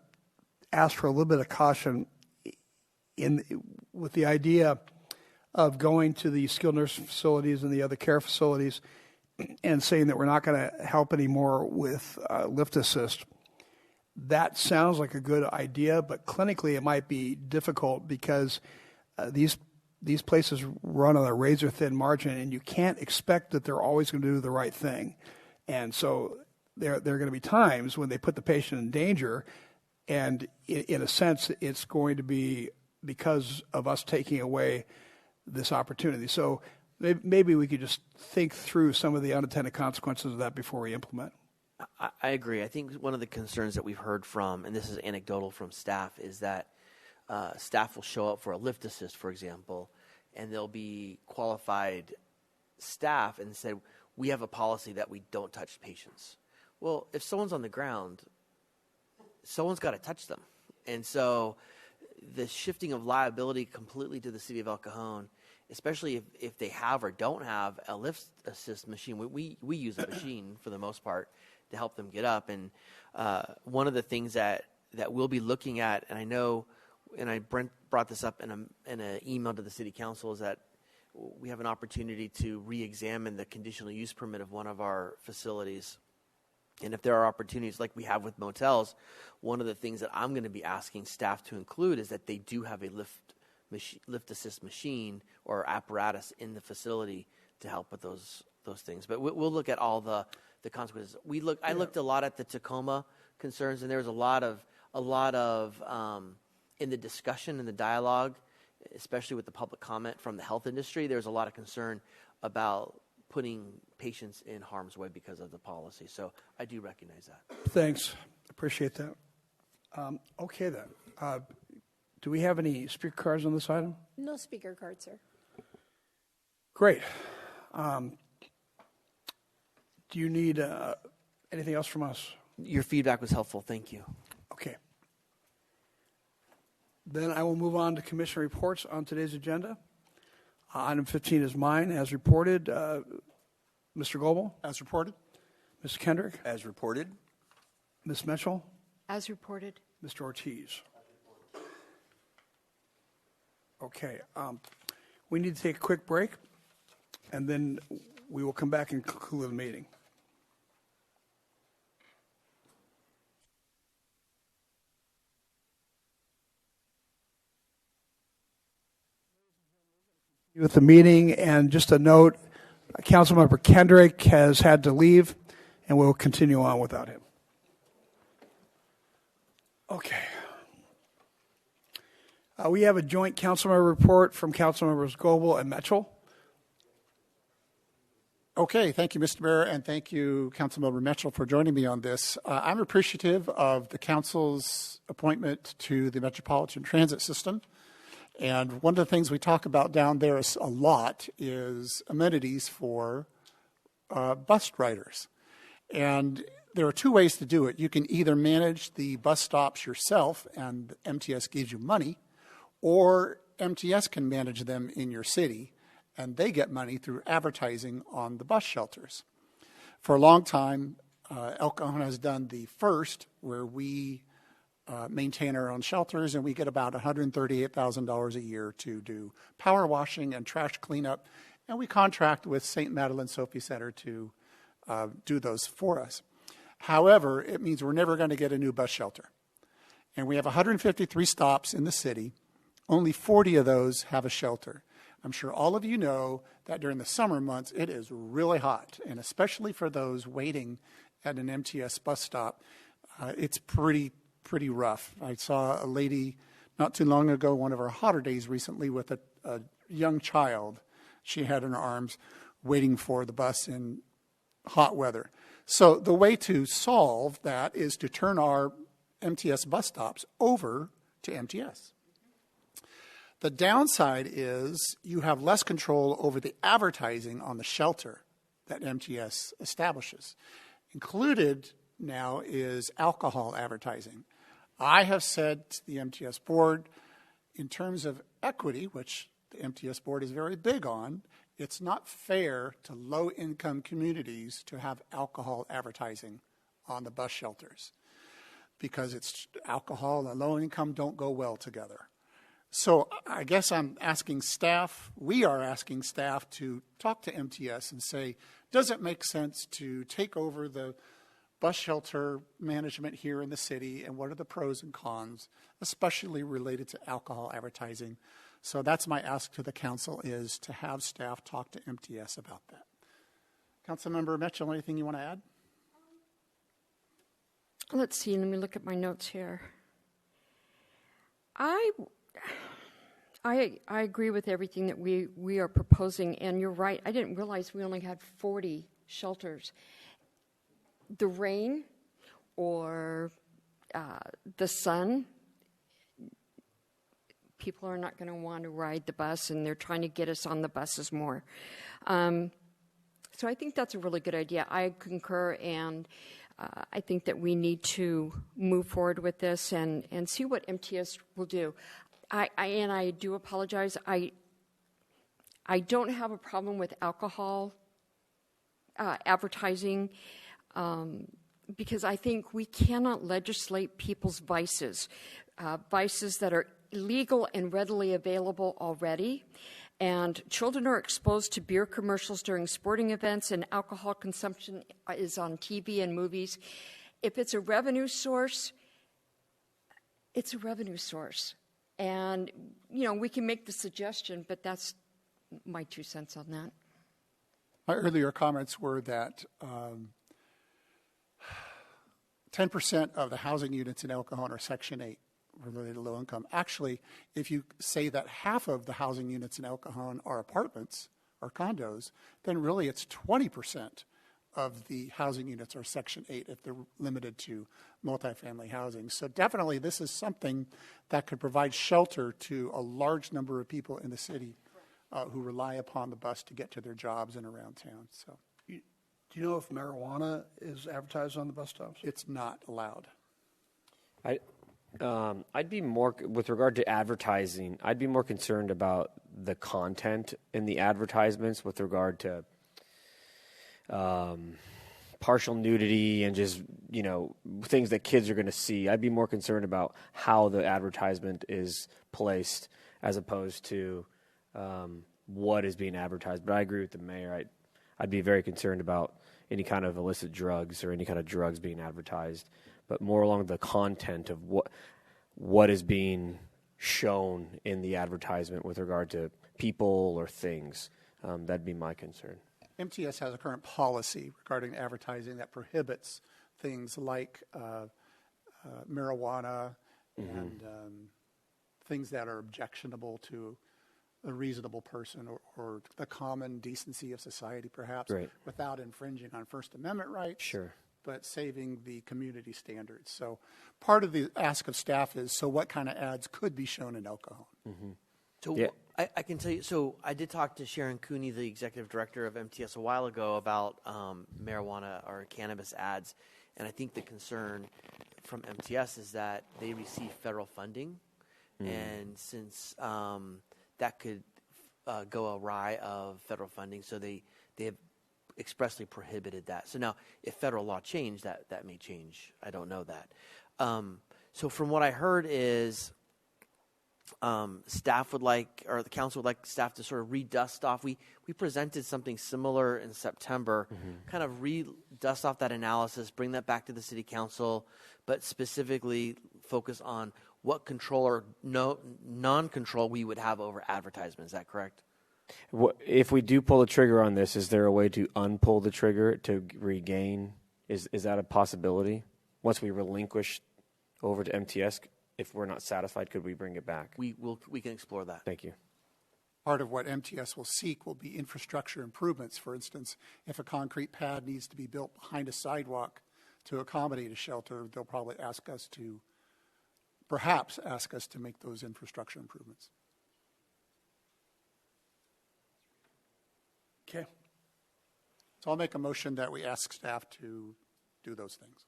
ask for a little bit of caution with the idea of going to the skilled nursing facilities and the other care facilities and saying that we're not going to help anymore with lift assist. That sounds like a good idea, but clinically it might be difficult because these these places run on a razor thin margin, and you can't expect that they're always going to do the right thing. And so there are going to be times when they put the patient in danger, and in a sense, it's going to be because of us taking away this opportunity. So maybe we could just think through some of the unintended consequences of that before we implement.
I agree. I think one of the concerns that we've heard from, and this is anecdotal from staff, is that staff will show up for a lift assist, for example, and there'll be qualified staff and say, we have a policy that we don't touch patients. Well, if someone's on the ground, someone's got to touch them. And so the shifting of liability completely to the city of El Cajon, especially if they have or don't have a lift assist machine, we use a machine for the most part to help them get up. And one of the things that we'll be looking at, and I know, and Brent brought this up in an email to the city council, is that we have an opportunity to re-examine the conditional use permit of one of our facilities. And if there are opportunities like we have with motels, one of the things that I'm going to be asking staff to include is that they do have a lift assist machine or apparatus in the facility to help with those things. But we'll look at all the consequences. I looked a lot at the Tacoma concerns, and there was a lot of in the discussion and the dialogue, especially with the public comment from the health industry, there was a lot of concern about putting patients in harm's way because of the policy. So I do recognize that.
Thanks. Appreciate that. Okay, then. Do we have any speaker cards on this item?
No speaker cards, sir.
Great. Do you need anything else from us?
Your feedback was helpful. Thank you.
Okay. Then I will move on to commission reports on today's agenda. Item 15 is mine, as reported. Mr. Goebel?
As reported.
Mr. Kendrick?
As reported.
Ms. Mitchell?
As reported.
Mr. Ortiz? Okay. We need to take a quick break, and then we will come back and conclude the meeting. With the meeting, and just a note, Councilmember Kendrick has had to leave, and we'll continue on without him. Okay. We have a joint councilmember report from Councilmembers Goebel and Mitchell.
Okay, thank you, Mr. Mayor, and thank you, Councilmember Mitchell, for joining me on this. I'm appreciative of the council's appointment to the Metropolitan Transit System. And one of the things we talk about down there a lot is amenities for bus riders. And there are two ways to do it. You can either manage the bus stops yourself, and MTS gives you money, or MTS can manage them in your city, and they get money through advertising on the bus shelters. For a long time, El Cajon has done the first, where we maintain our own shelters, and we get about $138,000 a year to do power washing and trash cleanup, and we contract with St. Madeleine Sophie Center to do those for us. However, it means we're never going to get a new bus shelter. And we have 153 stops in the city. Only 40 of those have a shelter. I'm sure all of you know that during the summer months, it is really hot, and especially for those waiting at an MTS bus stop, it's pretty rough. I saw a lady not too long ago, one of our hotter days recently, with a young child she had in her arms waiting for the bus in hot weather. So the way to solve that is to turn our MTS bus stops over to MTS. The downside is you have less control over the advertising on the shelter that MTS establishes. Included now is alcohol advertising. I have said to the MTS board, in terms of equity, which the MTS board is very big on, it's not fair to low-income communities to have alcohol advertising on the bus shelters, because it's alcohol and low income don't go well together. So I guess we are asking staff to talk to MTS and say, does it make sense to take over the bus shelter management here in the city, and what are the pros and cons, especially related to alcohol advertising, So that's my ask to the council, is to have staff talk to MTS about that. Councilmember Mitchell, anything you want to add?
Let's see, let me look at my notes here. I agree with everything that we are proposing, and you're right. I didn't realize we only had 40 shelters. The rain or the sun, people are not going to want to ride the bus, and they're trying to get us on the buses more. So I think that's a really good idea. I concur, and I think that we need to move forward with this and see what MTS will do. I do apologize. I don't have a problem with alcohol advertising because I think we cannot legislate people's vices, vices that are legal and readily available already. And children are exposed to beer commercials during sporting events, and alcohol consumption is on TV and movies. If it's a revenue source, it's a revenue source. And, you know, we can make the suggestion, but that's my 2 cents on that.
My earlier comments were that 10% of the housing units in El Cajon are Section 8. Related to low income. Actually, if you say that half of the housing units in El Cajon are apartments or condos, then really it's 20% of the housing units are Section 8 if they're limited to multifamily housing. So definitely this is something that could provide shelter to a large number of people in the city who rely upon the bus to get to their jobs and around town. So,
Do you know if marijuana is advertised on the bus stops?
It's not allowed.
I'd be more, with regard to advertising, I'd be more concerned about the content in the advertisements with regard to partial nudity and just, you know, things that kids are going to see. I'd be more concerned about how the advertisement is placed as opposed to what is being advertised. But I agree with the mayor. I'd be very concerned about any kind of illicit drugs or any kind of drugs being advertised, but more along the content of what is being shown in the advertisement with regard to people or things. That'd be my concern.
MTS has a current policy regarding advertising that prohibits things like marijuana and things that are objectionable to a reasonable person or the common decency of society, perhaps, without infringing on First Amendment rights.
Sure.
But saving the community standards. So part of the ask of staff is, so what kind of ads could be shown in El Cajon?
Mm-hmm. So I can tell you, so I did talk to Sharon Cooney, the executive director of MTS, a while ago about marijuana or cannabis ads. And I think the concern from MTS is that they receive federal funding. And since that could go awry of federal funding, so they have expressly prohibited that. So now, if federal law changed, that may change. I don't know that. So from what I heard is staff would like, or the council would like staff to sort of re-dust off. We presented something similar in September, kind of re-dust off that analysis, bring that back to the city council, but specifically focus on what control or non-control we would have over advertisement. Is that correct?
If we do pull the trigger on this, is there a way to unpull the trigger to regain? Is that a possibility? Once we relinquish over to MTS, if we're not satisfied, could we bring it back?
We can explore that.
Thank you.
Part of what MTS will seek will be infrastructure improvements. For instance, if a concrete pad needs to be built behind a sidewalk to accommodate a shelter, they'll probably perhaps ask us to make those infrastructure improvements.
Okay.
So I'll make a motion that we ask staff to do those things.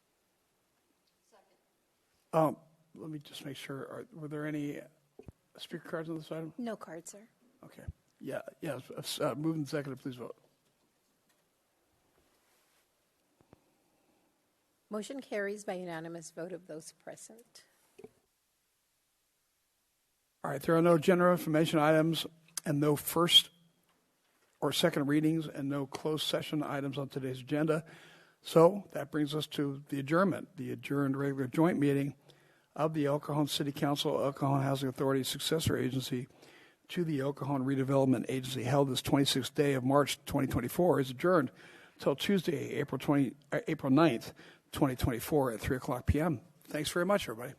Let me just make sure. Were there any speaker cards on this item?
No cards, sir.
Okay. Yeah. Moving and seconded, please vote.
Motion carries by unanimous vote of those present.
All right. There are no general information items and no first or second readings and no closed session items on today's agenda. So that brings us to the adjournment, the adjourned regular joint meeting of the El Cajon City Council, El Cajon Housing Authority successor agency, to the Cajon Redevelopment Agency held this 26th day of March 2024 is adjourned until Tuesday, April 9th, 2024 at 3 o'clock p.m. Thanks very much, everybody.